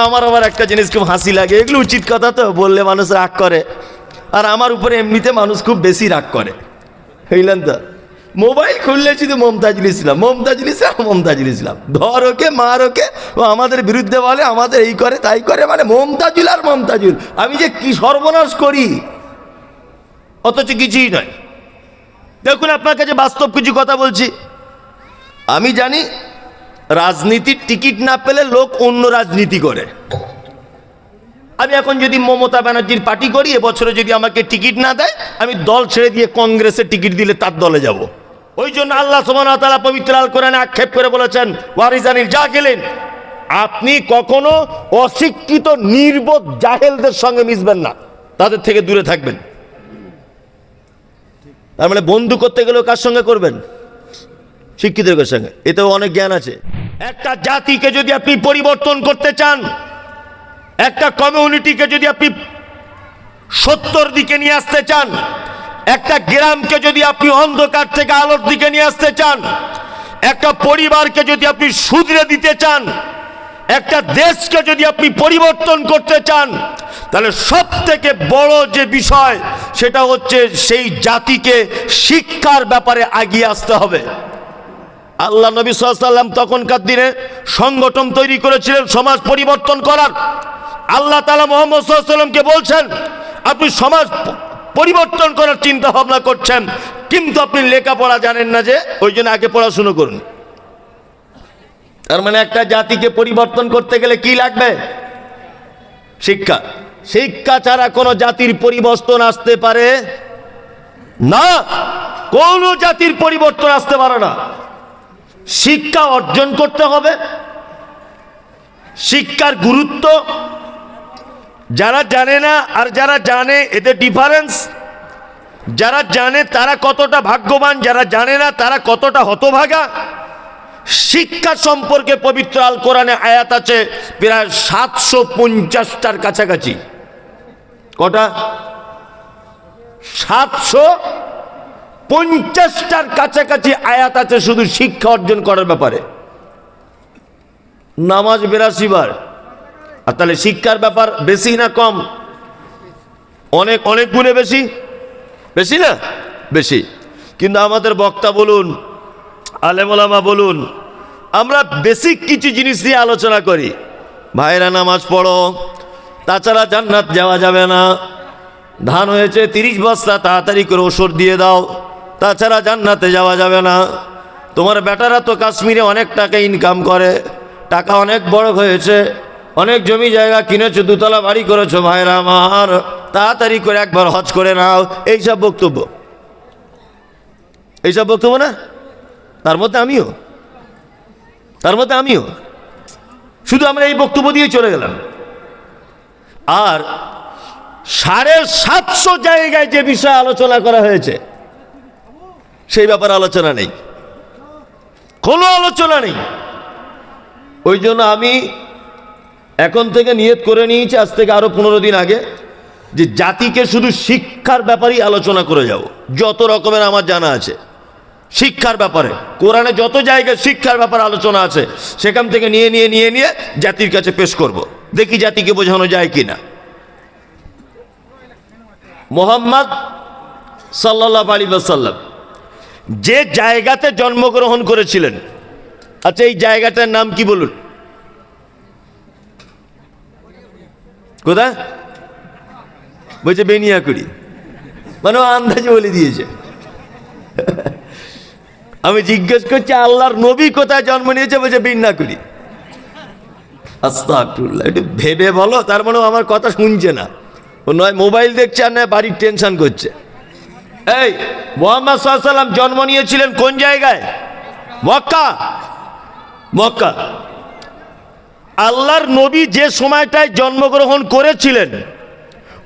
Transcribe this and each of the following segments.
আমার আবার একটা জিনিস খুব হাসি লাগে, এগুলো উচিত কথা তো, বললে মানুষ রাগ করে, আর আমার উপরে এমনিতে মানুষ খুব বেশি রাগ করে, বুঝলেন তো। মোবাইল খুললে শুধু মমতাজুল ইসলাম, মমতাজুল ইসলাম, মমতাজুল ইসলাম, ধর ওকে মার ওকে, ও আমাদের বিরুদ্ধে বলে, আমাদের এই করে তাই করে, মানে মমতাজুল আর মমতাজুল। আমি যে কি সর্বনাশ করি, অথচ কিছুই নয়। দেখুন আপনার কাছে বাস্তব কিছু কথা বলছি। আমি জানি রাজনীতির টিকিট না পেলে লোক অন্য রাজনীতি করে। আমি এখন যদি মমতা ব্যানার্জির পার্টি করি, এবছরে যদি আমাকে টিকিট না দেয়, আমি দল ছেড়ে দিয়ে কংগ্রেসের টিকিট দিলে তার দলে যাব। ওই জন্য আল্লাহ সুবহানাহু ওয়া তাআলা পবিত্র আল কোরআনে আক্ষেপ করে বলেছেন, ওয়ারিজানিল জাহিলিন, আপনি কখনো অশিক্ষিত নির্বোধ জাহেলদের সঙ্গে মিশবেন না, তাদের থেকে দূরে থাকবেন। তার মানে বন্ধু করতে গেলেও কার সঙ্গে করবেন? শিক্ষিতদের সঙ্গে। এতেও অনেক জ্ঞান আছে। একটা জাতিকে যদি আপনি পরিবর্তন করতে চান, একটা কমিউনিটিকে যদি আপনি সত্যর দিকে নিয়ে আসতে চান, একটা গ্রামকে যদি আপনি অন্ধকার থেকে আলোর দিকে নিয়ে আসতে চান, একটা পরিবারকে যদি আপনি শুধরে দিতে চান, একটা দেশকে যদি আপনি পরিবর্তন করতে চান, তাহলে সব থেকে বড় যে বিষয় সেটা হচ্ছে সেই জাতিকে শিক্ষার ব্যাপারে এগিয়ে আসতে হবে। আল্লাহ নবী সাল্লাল্লাহু আলাইহি ওয়াসাল্লাম তখনকার দিনে সংগঠন তৈরি করেছিলেন সমাজ পরিবর্তন করার। আল্লাহ তাআলা মুহাম্মদ সাল্লাল্লাহু আলাইহি ওয়াসাল্লামকে বলছেন, আপনি সমাজ পরিবর্তন করার চিন্তা ভাবনা করছেন, কিন্তু আপনি লেখাপড়া জানেন না, যে ওই জন্য আগে পড়াশুনো করুন। তার মানে একটা জাতিকে পরিবর্তন করতে গেলে কি লাগবে? শিক্ষা। শিক্ষা ছাড়া কোনো জাতির পরিবর্তন আসতে পারে না, কোনো জাতির পরিবর্তন আসতে পারে না। শিক্ষা অর্জন করতে হবে। শিক্ষার গুরুত্ব যারা জানে না আর যারা জানে এদের ডিফারেন্স। যারা জানে তারা কতটা ভাগ্যবান, যারা জানে না তারা কতটা হতভাগা। শিক্ষা সম্পর্কে পবিত্র আল কোরআনে আয়াত আছে প্রায় 750টার কাছাকাছি। কটা? 750টার কাছাকাছি আয়াত আছে শুধু শিক্ষা অর্জন করার ব্যাপারে। নামাজ 82 বার। আর তাহলে শিক্ষার ব্যাপার বেশি না কম? অনেক অনেক গুণে বেশি। বেশি না? বেশি। কিন্তু আমাদের বক্তা বলুন, আলেম ওলামা বলুন, আমরা বেসিক কিছু জিনিস নিয়ে আলোচনা করি। ভাইরা নামাজ পড়ো, তাছাড়া জান্নাত যাওয়া যাবে না। ধান হয়েছে 30 বস্তা, তাড়াতাড়ি করে ওষুধ দিয়ে দাও, তাছাড়া জান্নাতে যাওয়া যাবে না। তোমার বেটারা তো কাশ্মীরে অনেক টাকা ইনকাম করে, টাকা অনেক বড় হয়েছে, অনেক জমি জায়গা কিনেছো, 2 তলা বাড়ি করেছো, ভাইরা আমার তাড়াতাড়ি করে একবার হজ করে নাও। এইসব বক্তব্য, এইসব বক্তব্য না? তার মধ্যে আমিও শুধু আমরা এই বক্তব্য দিয়ে চলে গেলাম। আর 750 জায়গায় যে বিষয়ে আলোচনা করা হয়েছে সেই ব্যাপারে আলোচনা নেই, কোনো আলোচনা নেই। ওই জন্য আমি এখন থেকে নিয়ত করে নিয়েছি, আজ থেকে আরো 15 দিন আগে, যে জাতিকে শুধু শিক্ষার ব্যাপারেই আলোচনা করে যাব। যত রকমের আমার জানা আছে শিক্ষার ব্যাপারে, কোরআনে যত জায়গায় শিক্ষার ব্যাপারে আলোচনা আছে সেখান থেকে নিয়ে জাতির কাছে পেশ করব। দেখি জাতিকে বোঝানো যায় কিনা। মুহাম্মদ সাল্লাল্লাহু আলাইহি ওয়াসাল্লাম যে জায়গাতে জন্মগ্রহণ করেছিলেন, আচ্ছা এই জায়গাটার নাম কি বলুন? কোথায়? বলছে বেনিয়াকুড়ি। মানে আন্দাজে বলে দিয়েছে। আমি জিজ্ঞেস করছি আল্লাহর নবী কোথায় জন্ম নিয়েছে? বলছে বেনিয়াকুড়ি। আস্তাগফিরুল্লাহ। একটু ভেবে বলো। তার মানে আমার কথা শুনছে না, ও নয় মোবাইল দেখছে আর নয় বাড়ির টেনশন করছে। এই মুহাম্মদ সাল্লাল্লাহু আলাইহি ওয়াসাল্লাম জন্ম নিয়েছিলেন কোন জায়গায়? মক্কা। মক্কা। আল্লাহর নবী যে সময়টায় জন্মগ্রহণ করেছিলেন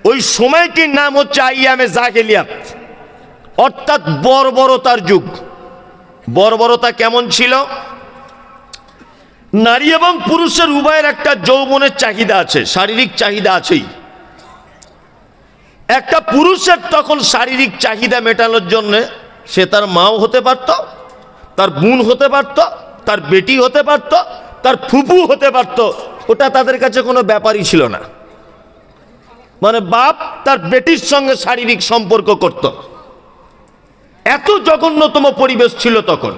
ওই সময়টির নাম হচ্ছে আইয়ামে জাহেলিয়াত, অর্থাৎ বর্বরতার যুগ। বর্বরতা কেমন ছিল? নারী এবং পুরুষের উভয়ের একটা যৌবনের চাহিদা আছে, শারীরিক চাহিদা আছেই। একটা পুরুষের তখন শারীরিক চাহিদা মেটানোর জন্য সে তার মাও হতে পারত, তার বোন হতে পারত, তার বেটি হতে পারত, তার ফুফু হতে পারত, ওটা তাদের কাছে কোনো ব্যাপারই ছিল না। মানে বাপ তার বেটির সঙ্গে শারীরিক সম্পর্ক করত, এত জঘন্যতম পরিবেশ ছিল তখন।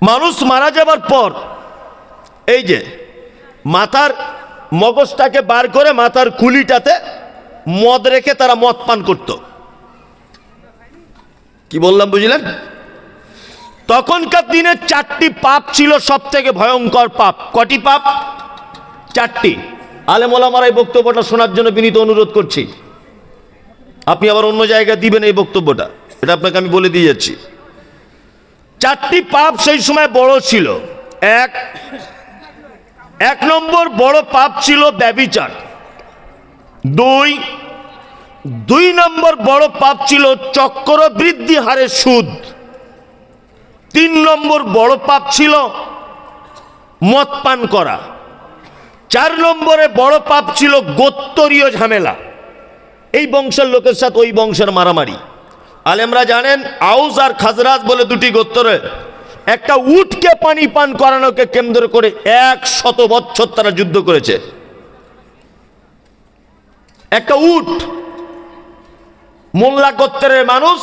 মানুষ মারা যাবার পর এই যে মাথার মগজটাকে বার করে মাথার কুলিটাতে মদ রেখে তারা মদ পান করত। কি বললাম বুঝলেন? তখনকার দিনে 4টি পাপ ছিল সব থেকে ভয়ঙ্কর পাপ। কটি পাপ? 4টি। আলেম ওলামারা এই বক্তব্যটা শোনার জন্য বিনীত অনুরোধ করছি। আপনি আবার অন্য জায়গায় দিবেন এই বক্তব্যটা, এটা আপনাকে আমি বলে দিয়ে যাচ্ছি। 4টি পাপ সেই সময় বড় ছিল। এক নম্বর বড় পাপ ছিল ব্যভিচার। দুই নম্বর বড় পাপ ছিল চক্রবৃদ্ধি হারে সুদ। 3 নম্বর বড় পাপ ছিল মদ পান করা। 4 নম্বরে বড় পাপ ছিল গোত্রীয় ঝামেলা, এই বংশের লোকের সাথে ওই বংশের মারামারি। আলেমরা জানেন আউস আর খাজরাজ বলে 2টি গোত্রে একটা উটকে পানি পান করানোকে কেন্দ্র করে 100 বছর তারা যুদ্ধ করেছে। একটা উট, মোল্লা গোত্রের মানুষ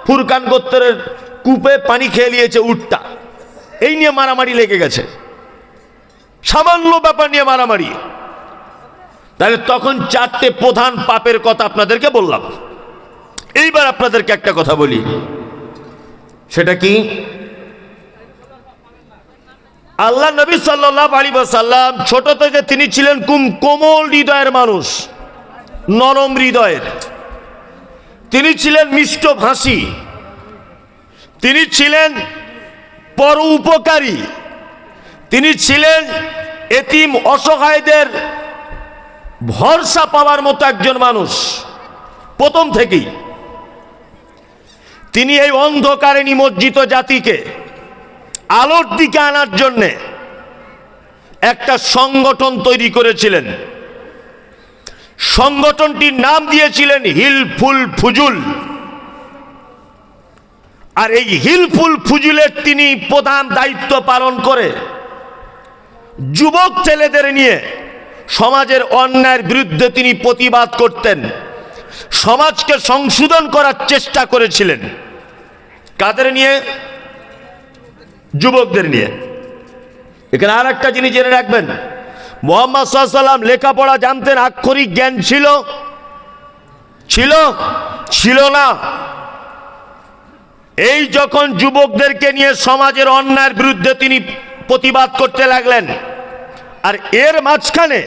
ফুরকান গোত্রের কূপে পানি খেয়ে নিয়েছে উটটা, এই নিয়ে মারামারি লেগে গেছে, সামান্য ব্যাপার নিয়ে মারামারি। তাহলে তখন 4টে প্রধান পাপের কথা আপনাদেরকে বললাম। এইবার আপনাদেরকে একটা কথা বলি, সেটা কি? আল্লাহ নবী সাল্লাল্লাহু আলাইহি ওয়াসাল্লাম ছোট থেকে তিনি ছিলেন কোমল হৃদয়ের মানুষ, নরম হৃদয়ের। তিনি ছিলেন মিষ্টভাষী, তিনি ছিলেন পর উপকারী, তিনি ছিলেন এতিম অসহায়দের ভরসা পাওয়ার মতো একজন মানুষ। প্রথম থেকেই তিনি এই অন্ধকারে নিমজ্জিত জাতিকে আলোর দিকে আনার জন্যে একটা সংগঠন তৈরি করেছিলেন। সংগঠনটির নাম দিয়েছিলেন হিলফুল ফুজুল। আর এই হিলফুল ফুজুলের তিনি প্রধান দায়িত্ব পালন করে যুবক ছেলেদের নিয়ে সমাজের অন্যায়ের বিরুদ্ধে তিনি প্রতিবাদ করতেন, সমাজকে সংশোধন করার চেষ্টা করেছিলেন। কাদের নিয়ে? যুবকদের নিয়ে। এখানে আর একটা জিনিস জেনে রাখবেন, মুহাম্মদ সাল্লাল্লাহু আলাইহি ওয়াসাল্লাম লেখাপড়া জানতেন, আক্ষরিক জ্ঞান ছিল? ছিল না। এই যখন যুবকদেরকে নিয়ে সমাজের অন্যায়ের বিরুদ্ধে তিনি প্রতিবাদ করতে লাগলেন, আর এর মাঝখানে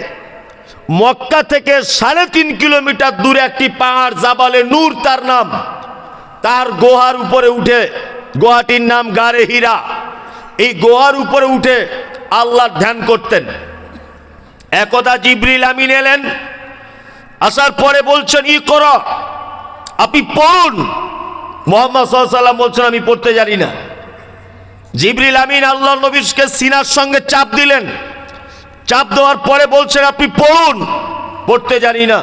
মক্কা থেকে 3.5 কিলোমিটার দূরে একটি পাহাড়, জাবালে নূর তার নাম, তার গুহার উপরে উঠে, গুহাটির নাম গারে হীরা, এই গুহার উপরে উঠে আল্লাহর ধ্যান করতেন। একদা জিবরিল আমিন এলেন, আসার পরে বলছেন ইকরা, আপনি পড়ুন। মুহাম্মদ সাল্লাল্লাহু আলাইহি ওয়াসাল্লাম বলছেন আমি পড়তে জানি না। জিবরিল আমিন আল্লাহ নবীকে সিনার সঙ্গে চাপ দিলেন, চাপ দেওয়ার পরে বলছেন আপনি পড়ুন। পড়তে জানি না।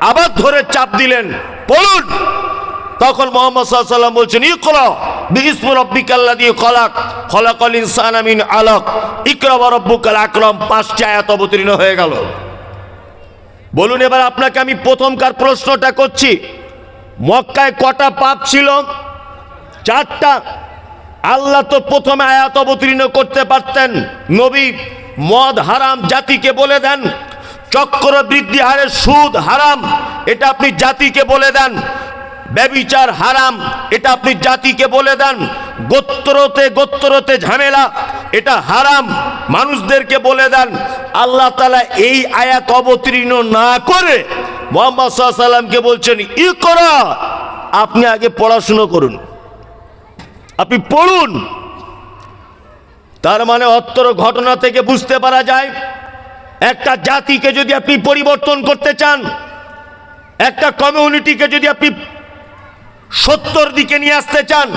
আবার ধরে চাপ দিলেন, পড়ুন। তখন মুহাম্মদ সাল্লাল্লাহু আলাইহি ওয়াসাল্লাম বলছেন ইকরা বিইসমি রাব্বিকাল্লাযী খলাক, খলাকাল ইনসানা মিন আলাক, ইকরা ওয়া রাব্বুকাল আকরাম। 5টি আয়াত অবতীর্ণ হয়ে গেল। বলুন এবার আপনাকে আমি প্রথমকার প্রশ্নটা করছি, মক্কায় কটা পাপ ছিল? 4টা। আল্লাহ তো প্রথমে আয়াত অবতীর্ণ করতে পারতেন, নবী মদ হারাম জাতিকে বলে দেন, চক্রবৃদ্ধি হারে সুদ হারাম এটা আপনি জাতিকে বলে দেন, ব্যভিচার হারাম এটা আপনি জাতিকে বলে দেন, গোত্রতে ঝামেলা এটা হারাম মানুষদেরকে বলে দেন। আল্লাহ তাআলা এই আয়াত অবতীর্ণ না করে মুহাম্মদ সাল্লাল্লাহু আলাইহি ওয়াসাল্লামকে বলছেন ইকরা, আপনি আগে পড়াশুনো করুন, আপনি পড়ুন। তার মানে অত্তর ঘটনা থেকে বুঝতে পারা যায়, একটা জাতিকে যদি আপনি পরিবর্তন করতে চান, একটা কমিউনিটিকে যদি আপনি সত্যর দিকে নিয়ে আসতে চান,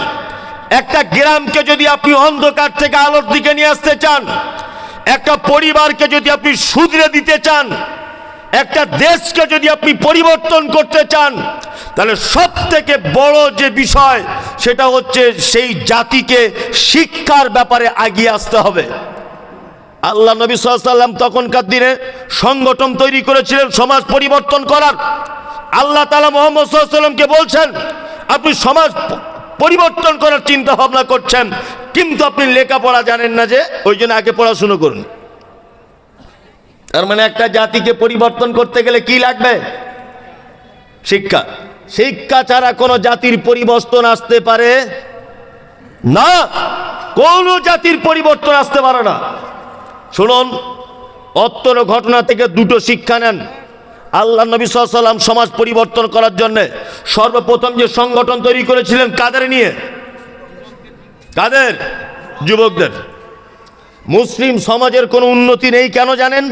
একটা গ্রামকে যদি আপনি অন্ধকার থেকে আলোর দিকে নিয়ে আসতে চান, একটা পরিবারকে যদি আপনি শুধরে দিতে চান, একটা দেশকে যদি আপনি পরিবর্তন করতে চান, তাহলে সব থেকে বড় যে বিষয় সেটা হচ্ছে সেই জাতিকে শিক্ষার ব্যাপারে এগিয়ে আসতে হবে। আল্লাহ নবী সাল্লাল্লাহু আলাইহি ওয়াসাল্লাম তখনকার দিনে সংগঠন তৈরি করেছিলেন সমাজ পরিবর্তন করার। আল্লাহ তাআলা মুহাম্মদ সাল্লাল্লাহু আলাইহি ওয়াসাল্লামকে বলছেন, আপনি সমাজ পরিবর্তন করার চিন্তা ভাবনা করছেন, কিন্তু আপনি লেখাপড়া জানেন না, যে ওই জন্য আগে পড়াশুনো করুন। তার মানে একটা জাতিকে পরিবর্তন করতে গেলে কি লাগবে? শিক্ষা। শিক্ষা ছাড়া কোনো জাতির পরিবর্তন আসতে পারে না, কোনো জাতির পরিবর্তন আসতে পারে না। শুনুন, অত্তর ঘটনা থেকে দুটো শিক্ষা নেন। আল্লাহ নবী সাল্লাল্লাহু আলাইহি ওয়াসাল্লাম সমাজ পরিবর্তন করার জন্য সর্বপ্রথম যে সংগঠন তৈরি করেছিলেন কাদের নিয়ে? কাদের? যুবকদের। মুসলিম সমাজের কোনো উন্নতি নেই কেন জানেন?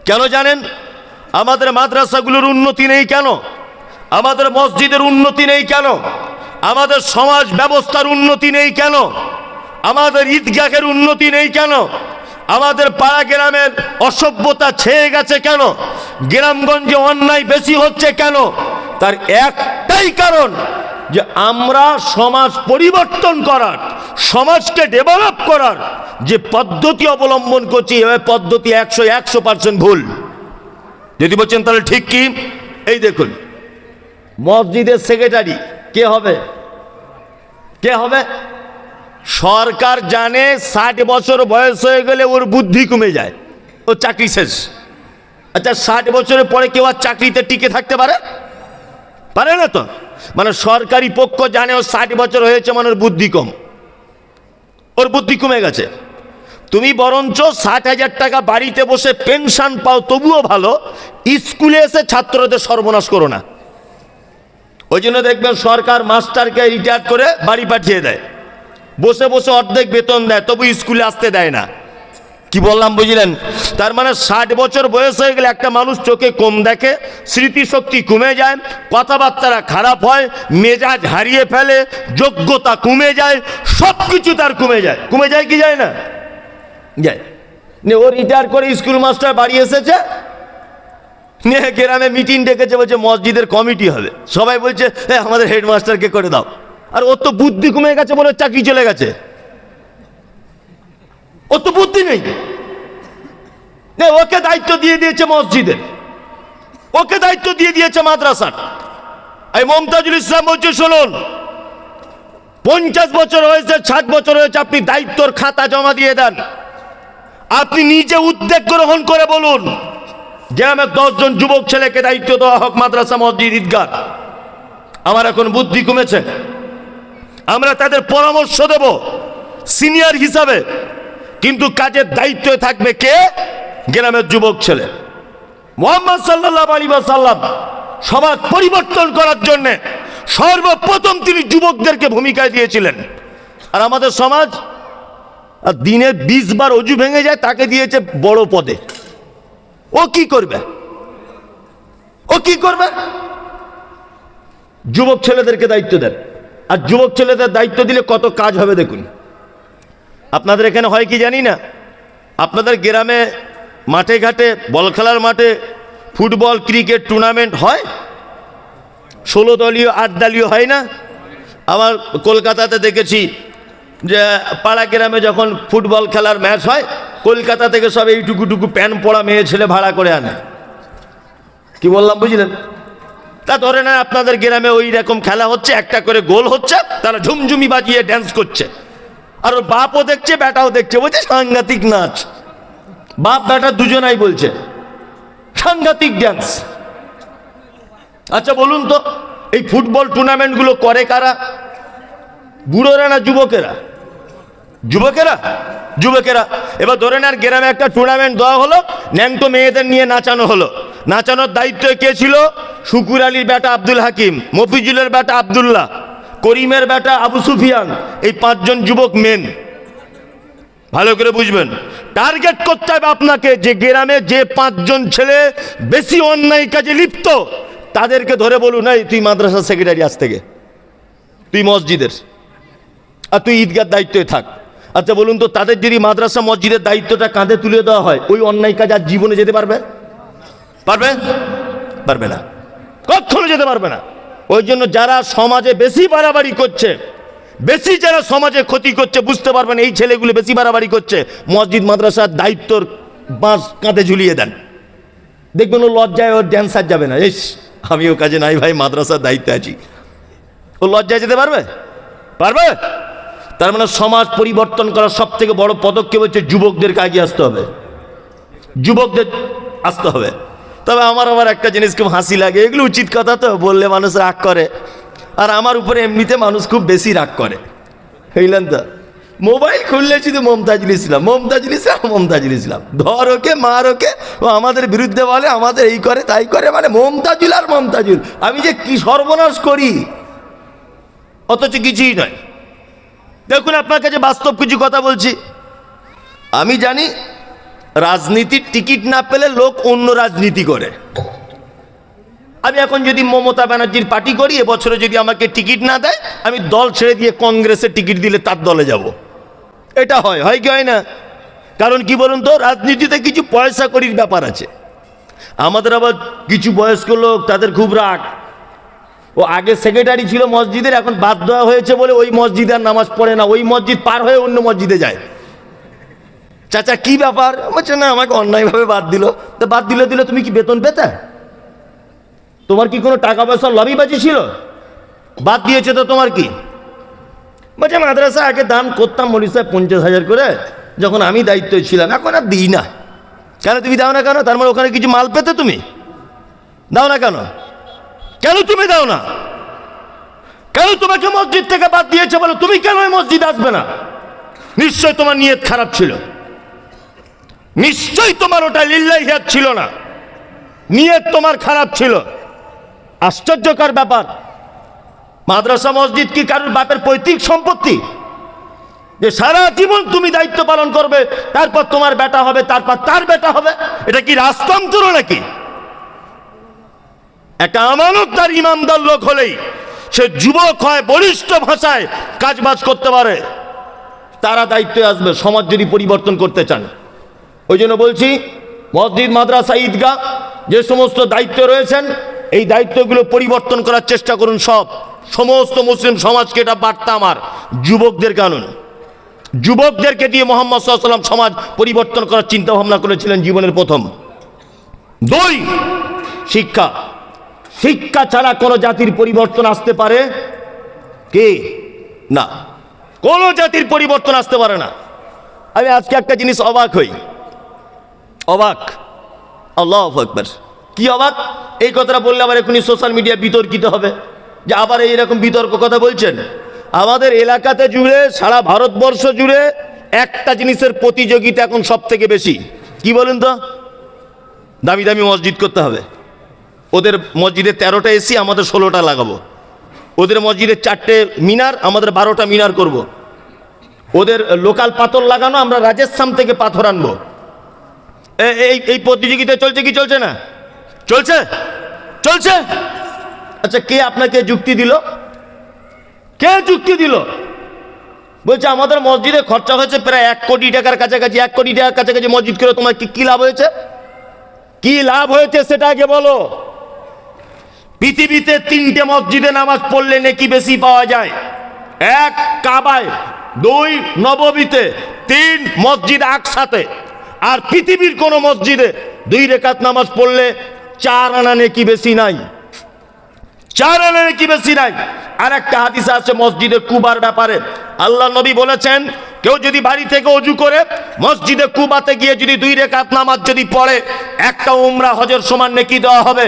কেন জানেন? আমাদের মাদ্রাসাগুলোর উন্নতি নেই কেন? আমাদের মসজিদের উন্নতি নেই কেন? আমাদের সমাজ ব্যবস্থার উন্নতি নেই কেন? আমাদের ঈদগাহের উন্নতি নেই কেন? আমাদের পাড়া গ্রামের অসভ্যতা ছেয়ে গেছে কেন? গ্রামগঞ্জে অন্যায় বেশি হচ্ছে কেন? তার একটাই কারণ, যে আমরা সমাজ পরিবর্তন করার, সমাজকে ডেভেলপ করার যে পদ্ধতি অবলম্বন করছি, এই পদ্ধতি 100% ভুল। যদি বলছেন তাহলে ঠিক কি? এই দেখুন, মসজিদের সেক্রেটারি কে হবে? কে হবে? সরকার জানে 60 বছর বয়স হয়ে গেলে ওর বুদ্ধি কমে যায়, ও চাকরি শেষ। আচ্ছা, 60 বছরের পরে কেউ আর চাকরিতে টিকে থাকতে পারে? পারে না তো। মানে সরকারি পক্ষ জানে ও 60 বছর হয়েছে, মানে ওর বুদ্ধি কম, ওর বুদ্ধি কমে গেছে। তুমি বরঞ্চ 60,000 টাকা বাড়িতে বসে পেনশন পাও, তবুও ভালো, স্কুলে এসে ছাত্রদের সর্বনাশ করো না। ওই জন্য দেখবেন সরকার মাস্টারকে রিটায়ার করে বাড়ি পাঠিয়ে দেয়, বসে বসে অর্ধেক বেতন দেয়, তবু স্কুলে আসতে দেয় না। কি বললাম বুঝলেন? তার মানে 60 বছর বয়স হয়ে গেলে একটা মানুষ চোখে কম দেখে, স্মৃতিশক্তি কমে যায়, কথাবার্তা খারাপ হয়, মেজাজ হারিয়ে ফেলে, যোগ্যতা কমে যায়, সব কিছু তার কমে যায়। কমে যায় কি যায় না? যায়। ও রিটায়ার করে স্কুল মাস্টার বাড়ি এসেছে, নিয়ে গ্রামে মিটিং ডেকেছে, বলছে মসজিদের কমিটি হবে। সবাই বলছে আমাদের হেডমাস্টারকে করে দাও। আর ওর তো বুদ্ধি কমে গেছে বলে চাকরি চলে গেছে, ওর তো বুদ্ধি নেই। ওকে দায়িত্ব দিয়ে দিয়েছে মসজিদের, ওকে দায়িত্ব দিয়ে দিয়েছে মাদ্রাসার। এই মমতাজুল ইসলাম বলছে, শুনুন, 50 বছর হয়েছে, 60 বছর হয়েছে, আপনি দায়িত্বর খাতা জমা দিয়ে দেন। আপনি নিজে উদ্যোগ গ্রহণ করে বলুন, গ্রামের 10 জন যুবক ছেলেকে দায়িত্ব দেওয়া হোক মাদ্রাসা, মসজিদ, ঈদগাহ। আমার এখন বুদ্ধি কমেছে, আমরা তাদের পরামর্শ দেব সিনিয়র হিসাবে, কিন্তু কাজের দায়িত্বে থাকবে কে? গ্রামের যুবক ছেলে। মুহাম্মদ সাল্লাল্লাহু আলাইহি ওয়াসাল্লাম সমাজ পরিবর্তন করার জন্য সর্বপ্রথম তিনি যুবকদেরকে ভূমিকায় দিয়েছিলেন। আর আমাদের সমাজ দিনে 20 বার অজু ভেঙে যায়, তাকে দিয়েছে বড় পদে। ও কি করবে? ও কি করবে? যুবক ছেলেদেরকে দায়িত্ব দেন। আর যুবক ছেলেদের দায়িত্ব দিলে কত কাজ হবে দেখুন। আপনাদের এখানে হয় কি জানি না, আপনাদের গ্রামে মাঠে ঘাটে, বল খেলার মাঠে ফুটবল ক্রিকেট টুর্নামেন্ট হয়, 16 দলীয় 8 দলীয় হয় না? আমার কলকাতাতে দেখেছি যে পাড়া গ্রামে যখন ফুটবল খেলার ম্যাচ হয়, কলকাতা থেকে সব এইটুকুটুকু প্যান্ট পরা মেয়ে ছেলে ভাড়া করে আনে। কি বললাম বুঝলেন? তা ধরে না আপনাদের গ্রামে ওই রকম খেলা হচ্ছে, একটা করে গোল হচ্ছে, তারা ঝুমঝুমি বাজিয়ে ড্যান্স করছে, আর ওর বাপও দেখছে, বেটাও দেখছে, বলছে সাংঘাতিক নাচ। বাপ বেটা দুজনাই বলছে সাংঘাতিক ড্যান্স। আচ্ছা বলুন তো, এই ফুটবল টুর্নামেন্টগুলো করে কারা? বুড়োরা না যুবকেরা? যুবকেরা, যুবকেরা। এবার ধরে নেন গ্রামে একটা টুর্নামেন্ট দেওয়া হলো, ন্যাংটো মেয়েদের নিয়ে নাচানো হলো। নাচানোর দায়িত্ব কে ছিল? শুকুর আলীর বেটা আব্দুল হাকিম, মফিজুলের বেটা আব্দুল্লাহ, করিমের বেটা আবু সুফিয়ান, এই 5 জন যুবক মেন। ভালো করে বুঝবেন, টার্গেট করতে হবে আপনাকে, যে গ্রামে যে 5 জন ছেলে বেশি অন্যায় কাজে লিপ্ত, তাদেরকে ধরে বলুন, এই তুই মাদ্রাসা সেক্রেটারি, আজ থেকে তুই মসজিদের, আর তুই ঈদগার দায়িত্বে থাক। আচ্ছা বলুন তো, তাদের যদি মাদ্রাসা মসজিদের দায়িত্বটা কাঁধে তুলে দেওয়া হয়, ওই অন্যায় কাজ আর জীবনে যেতে পারবে? পারবে? পারবে না, কখনো যেতে পারবে না। ওই জন্য যারা সমাজে বেশি বাড়াবাড়ি করছে, বেশি যারা সমাজে ক্ষতি করছে বুঝতে পারবেন এই ছেলেগুলো বেশি বাড়াবাড়ি করছে, মসজিদ মাদ্রাসার দায়িত্বর বাঁশ কাঁধে ঝুলিয়ে দেন, দেখবেন ও লজ্জায় ওর ড্যান্সার যাবে না, ইস আমিও কাজে নাই ভাই মাদ্রাসার দায়িত্বে আছি, ও লজ্জায় যেতে পারবে? পারবে? তার মানে সমাজ পরিবর্তন করার সব থেকে বড় পদক্ষেপ হচ্ছে যুবকদেরকে আগে আসতে হবে, যুবকদের আসতে হবে। তবে আমার একটা জিনিস খুব হাসি লাগে, এগুলো উচিত কথা তো, বললে মানুষ রাগ করে, আর আমার উপরে এমনিতে মানুষ খুব বেশি রাগ করে, বুঝলেন তো? মোবাইল খুললে শুধু মমতাজুল ইসলাম, মমতাজুল ইসলাম, মমতাজুল ইসলাম, ধর ওকে মার ওকে, ও আমাদের বিরুদ্ধে বলে, আমাদের এই করে তাই করে, মানে মমতাজুল আর মমতাজুল। আমি যে কি সর্বনাশ করি, অথচ কিছুই নয়। দেখুন আপনার কাছে বাস্তব কিছু কথা বলছি, আমি জানি রাজনীতির টিকিট না পেলে লোক অন্য রাজনীতি করে। আমি এখন যদি মমতা ব্যানার্জির পার্টি করি, এবছরে যদি আমাকে টিকিট না দেয়, আমি দল ছেড়ে দিয়ে কংগ্রেসের টিকিট দিলে তার দলে যাব। এটা হয় কি হয় না? কারণ কি বলুন তো, রাজনীতিতে কিছু পয়সা করির ব্যাপার আছে। আমাদের আবার কিছু বয়স্ক লোক, তাদের খুব রাগ, ও আগে সেক্রেটারি ছিল মসজিদের, এখন বাদ দেওয়া হয়েছে বলে ওই মসজিদে আর নামাজ পড়ে না, ওই মসজিদ পার হয়ে অন্য মসজিদে যায়। চাচা কি ব্যাপার? বলছে না আমাকে অন্যায়ভাবে বাদ দিল। তো বাদ দিলে তুমি কি বেতন পেতে? তোমার কি কোনো টাকা পয়সার লবিবাজি ছিল? বাদ দিয়েছে তো তোমার কি? বলছে মাদ্রাসা আগে দান করতাম মৌলী সাহেব 50,000 করে, যখন আমি দায়িত্ব ছিলাম, এখন আর দিই না। কেন তুমি দাও না কেন? তার মানে ওখানে কিছু মাল পেতে তুমি দাও না কেন? কেন তুমি দাও না? কেন তোমাকে মসজিদ থেকে বাদ দিয়েছে বলো, তুমি কেন ওই মসজিদ আসবে না? নিশ্চয় তোমার নিয়ত খারাপ ছিল, নিশ্চয় তোমার ওটা লিল্লাহিয়াত ছিল না, নিয়ত তোমার খারাপ ছিল। আশ্চর্যকর ব্যাপার, মাদ্রাসা মসজিদ কি কারোর বাপের পৈতৃক সম্পত্তি যে সারা জীবন তুমি দায়িত্ব পালন করবে, তারপর তোমার বেটা হবে, তারপর তার বেটা হবে? এটা কি রাজতন্ত্র নাকি? একটা আমানতদার ইমানদার লোক হলেই সে যুবক হয়, বলিষ্ঠ ভাষায় কাজবাজ করতে পারে, তারা দায়িত্বে আসবে সমাজ যদি পরিবর্তন করতে চান। ওই জন্য বলছি, মসজিদ মাদ্রাসা ঈদগাহ যে সমস্ত দায়িত্ব রয়েছেন, এই দায়িত্বগুলো পরিবর্তন করার চেষ্টা করুন। সমস্ত মুসলিম সমাজকে এটা বার্তা আমার, যুবকদের কানুন, যুবকদেরকে দিয়ে মুহাম্মদ সাল্লাল্লাহু আলাইহি ওয়াসাল্লাম সমাজ পরিবর্তন করার চিন্তা ভাবনা করেছিলেন জীবনের প্রথম। 2, শিক্ষা। শিক্ষা ছাড়া কোনো জাতির পরিবর্তন আসতে পারে কি না? কোনো জাতির পরিবর্তন আসতে পারে না। আমি আজকে একটা জিনিস অবাক হই, অবাক, আল্লাহু আকবার। কি অবাক? এই কথাটা বললে আবার এখনই সোশ্যাল মিডিয়া বিতর্কিত হবে যে আবার এইরকম বিতর্ক কথা বলছেন। আমাদের এলাকাতে জুড়ে, সারা ভারতবর্ষ জুড়ে একটা জিনিসের প্রতিযোগিতা এখন সব থেকে বেশি, কি বলুন তো? দামি দামি মসজিদ করতে হবে। ওদের মসজিদে 13টা এসি, আমাদের 16টা লাগাবো। ওদের মসজিদে 4টে মিনার, আমাদের 12টা মিনার করব। ওদের লোকাল পাথর লাগানো, আমরা রাজস্থান থেকে পাথর আনবো। এই প্রতিযোগিতা চলছে কি চলছে না? চলছে, চলছে। আচ্ছা, কে আপনাকে যুক্তি দিল? কে যুক্তি দিল? বলছে আমাদের মসজিদে খরচা হয়েছে প্রায় 1 কোটি টাকার কাছাকাছি। 1 কোটি টাকার কাছাকাছি মসজিদ করে তোমার কি লাভ হয়েছে? কি লাভ হয়েছে সেটা আগে বলো। পৃথিবীতে 3টে মসজিদে নামাজ পড়লে নেকি বেশি পাওয়া যায়। 1 কাবায়, 2 নববীতে, 3 মসজিদ আকসাতে। আর পৃথিবীর কোন মসজিদে 2 রাকাত নামাজ পড়লে 4 আনা নেকি বেশি নাই, 4 আনা নেকি বেশি নাই। আর একটা হাদিস আছে মসজিদে কুবার ব্যাপারে, আল্লাহ নবী বলেছেন, কেউ যদি বাড়ি থেকে ওযু করে মসজিদে কুবাতে গিয়ে যদি 2 রাকাত নামাজ যদি পড়ে, একটা উমরা হজের সমান নেকি দেওয়া হবে।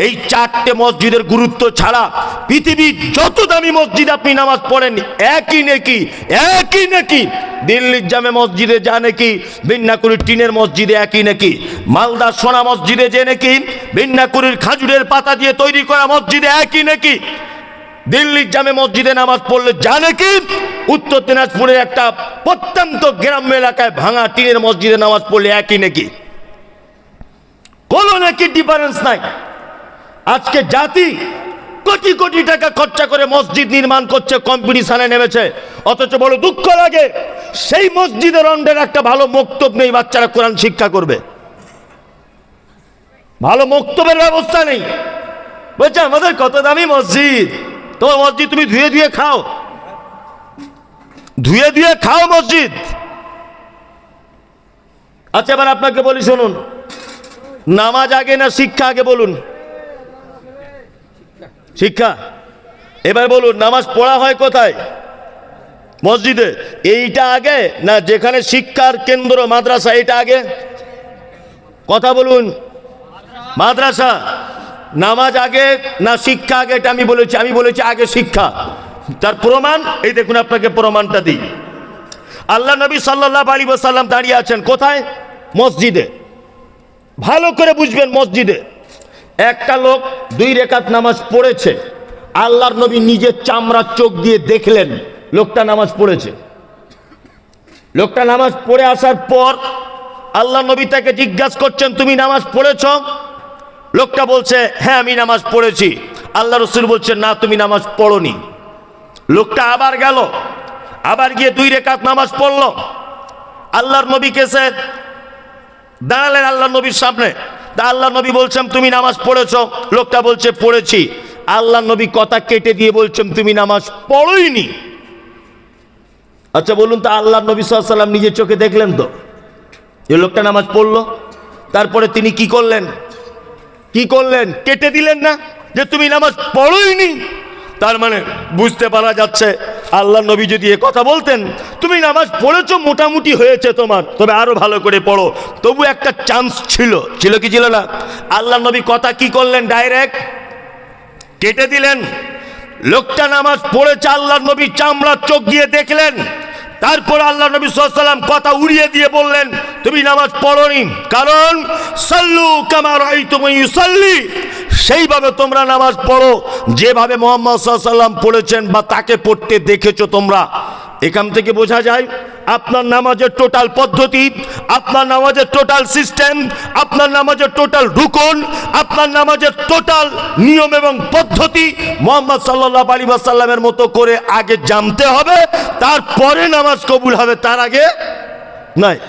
এই 4টে মসজিদের গুরুত্ব ছাড়া পৃথিবীর যত দামি মসজিদ আপনি নামাজ পড়েন, একই নেকি, একই নেকি। দিল্লির জামে মসজিদে যা নেকি, বিন্নাকুড়ির টিনের মসজিদে একই নেকি। মালদার সোনা মসজিদে যে নেকি, বিন্নাকুড়ির খাজুরের পাতা দিয়ে তৈরি করা মসজিদে একই নেকি। দিল্লির জামে মসজিদে নামাজ পড়লে যা নাকি, উত্তর দিনাজপুরের একটা প্রত্যন্ত গ্রাম্য এলাকায় ভাঙা টিনের মসজিদে নামাজ পড়লে একই নাকি, কোনো নাকি ডিফারেন্স নাই। আজকে জাতি কোটি কোটি টাকা খরচা করে মসজিদ নির্মাণ করছে, কম্পিটিশনে নেমেছে, অথচ বড় দুঃখ লাগে সেই মসজিদের অন্ডের একটা ভালো মক্তব নেই, বাচ্চারা কোরআন শিক্ষা করবে, ভালো মক্তবের ব্যবস্থা নেই। বলছে আমাদের কত দামি মসজিদ, তোমার মসজিদ তুমি ধুয়ে ধুয়ে খাও। ধুয়ে ধুয়ে খাও মসজিদ। আচ্ছা এবার আপনাকে বলি শুনুন, নামাজ আগে না শিক্ষা আগে বলুন? শিক্ষা। এবার বলুন নামাজ পড়া হয় কোথায়? মসজিদে। এইটা আগে না যেখানে শিক্ষার কেন্দ্র মাদ্রাসা এটা আগে? কথা বলুন। মাদ্রাসা। নামাজ আগে না শিক্ষা আগে? এটা আমি বলেছি আগে শিক্ষা। তার প্রমাণ এই দেখুন, আপনাকে প্রমাণটা দিই। আল্লাহ নবী সাল্লাল্লাহু আলাইহি ওয়াসাল্লাম দাঁড়িয়ে আছেন কোথায়? মসজিদে। ভালো করে বুঝবেন, মসজিদে একটা লোক 2 রাকাত নামাজ পড়েছে। আল্লাহর নবী নিজের চামড়ার চোখ দিয়ে দেখলেন লোকটা নামাজ পড়েছে। লোকটা নামাজ পড়ে আসার পর আল্লাহ নবী তাকে জিজ্ঞাসা করছেন, তুমি নামাজ পড়েছ? লোকটা বলছে, হ্যাঁ আমি নামাজ পড়েছি। আল্লাহ রাসূল বলছেন, না তুমি নামাজ পড়োনি। লোকটা আবার গেল, আবার গিয়ে 2 রাকাত নামাজ পড়ল। আল্লাহর নবীকে এসে দাঁড়ালেন আল্লাহর নবীর সামনে। তা আল্লাহ নবী বলছেন, তুমি নামাজ পড়েছ? লোকটা বলছে, পড়েছি। আল্লাহ নবী কথা কেটে দিয়ে বলছেন, তুমি নামাজ পড়োইনি। আচ্ছা বলুন তো, আল্লাহ নবী সাল্লাল্লাহু আলাইহি ওয়াসাল্লাম নিজের চোখে দেখলেন তো এই লোকটা নামাজ পড়লো। তারপরে তিনি কি করলেন? কেটে দিলেন না যে তুমি নামাজ পড়োইনি। তার মানে বুঝতে পারা যাচ্ছে আল্লাহ নবী যদি এ কথা বলতেন, তুমি নামাজ পড়েছো, মোটামুটি হয়েছে তোমার, তবে আরো ভালো করে পড়ো, তবু একটা চান্স ছিল কি ছিল না? আল্লাহ নবী কথা কি করলেন? ডাইরেক্ট কেটে দিলেন। লোকটা নামাজ পড়েছে, আল্লাহ নবী চামড়ার চোখ দিয়ে দেখলেন। তারপর আল্লাহ নবী সাল্লাল্লাহু আলাইহি ওয়াসাল্লাম কথা উড়িয়ে দিয়ে বললেন, তুমি নামাজ পড়োনি, কারণ সাল্লু কামা রাআইতুমুনি ইউসাল্লি, সেইভাবে তোমরা নামাজ পড়ো যেভাবে মুহাম্মদ সাল্লাল্লাহু আলাইহি ওয়াসাল্লাম পড়েছেন বা তাকে পড়তে দেখেছো তোমরা। এখান থেকে বোঝা যায় আপনার নামাজের টোটাল পদ্ধতি, আপনার নামাজের টোটাল সিস্টেম, আপনার নামাজের টোটাল রুকন, আপনার নামাজের টোটাল নিয়ম এবং পদ্ধতি মুহাম্মদ সাল্লাল্লাহু আলাইহি ওয়াসাল্লামের মতো করে আগে জানতে হবে, তারপরে নামাজ কবুল হবে, তার আগে নয়।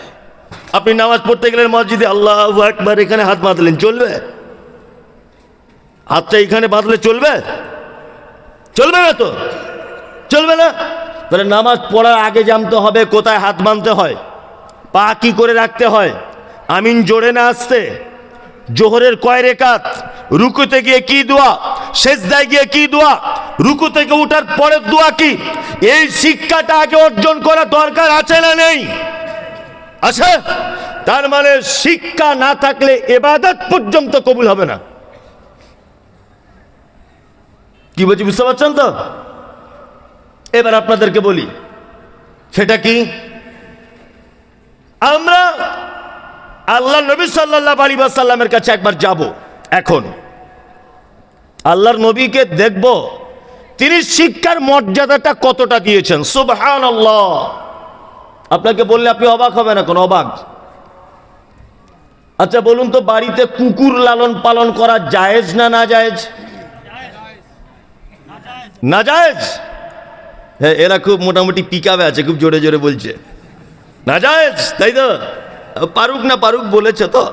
আপনি নামাজ পড়তে গেলেন মসজিদে, আল্লাহু আকবার, এখানে হাত বাঁধলেন, চলবে? হাতটা এখানে বাঁধলে চলবে? চলবে না তো, চলবে না। তাহলে নামাজ পড়ার আগে জানতে হবে কোথায় হাত বাঁধতে হয়, পা কি করে রাখতে হয়, আমিন জোরে না আসতে, জোহরের কয় রাকাত, রুকুতে গিয়ে কি দোয়া, সেজদায় গিয়ে কি দোয়া, রুকু থেকে উঠার পরের দোয়া কি, এই শিক্ষাটা আগে অর্জন করা দরকার আছে না নেই? আছে। তার মানে শিক্ষা না থাকলে ইবাদত পর্যন্ত কবুল হবে না। কি বলছি বুঝতে পারছেন তো? এবার আপনাদেরকে বলি সেটা কি। আমরা আল্লাহ নবী সাল্লাল্লাহু আলাইহি ওয়াসাল্লামের কাছে একবার যাব। এখন আল্লাহর নবীকে দেখব তিনি শিক্ষার মর্যাদাটা কতটা দিয়েছেন। সুবহানাল্লাহ। আপনাকে বললে আপনি অবাক হবেন, এখন অবাক। আচ্ছা বলুন তো, বাড়িতে কুকুর লালন পালন করা জায়েজ না না জায়েজ? না জায়েজ। হ্যাঁ, এরা খুব মোটামুটি পিকাবে আছে, খুব জোরে জোরে বলছে না জায়েজ, তাই তো? পারুক না পারুক বলেছে তো,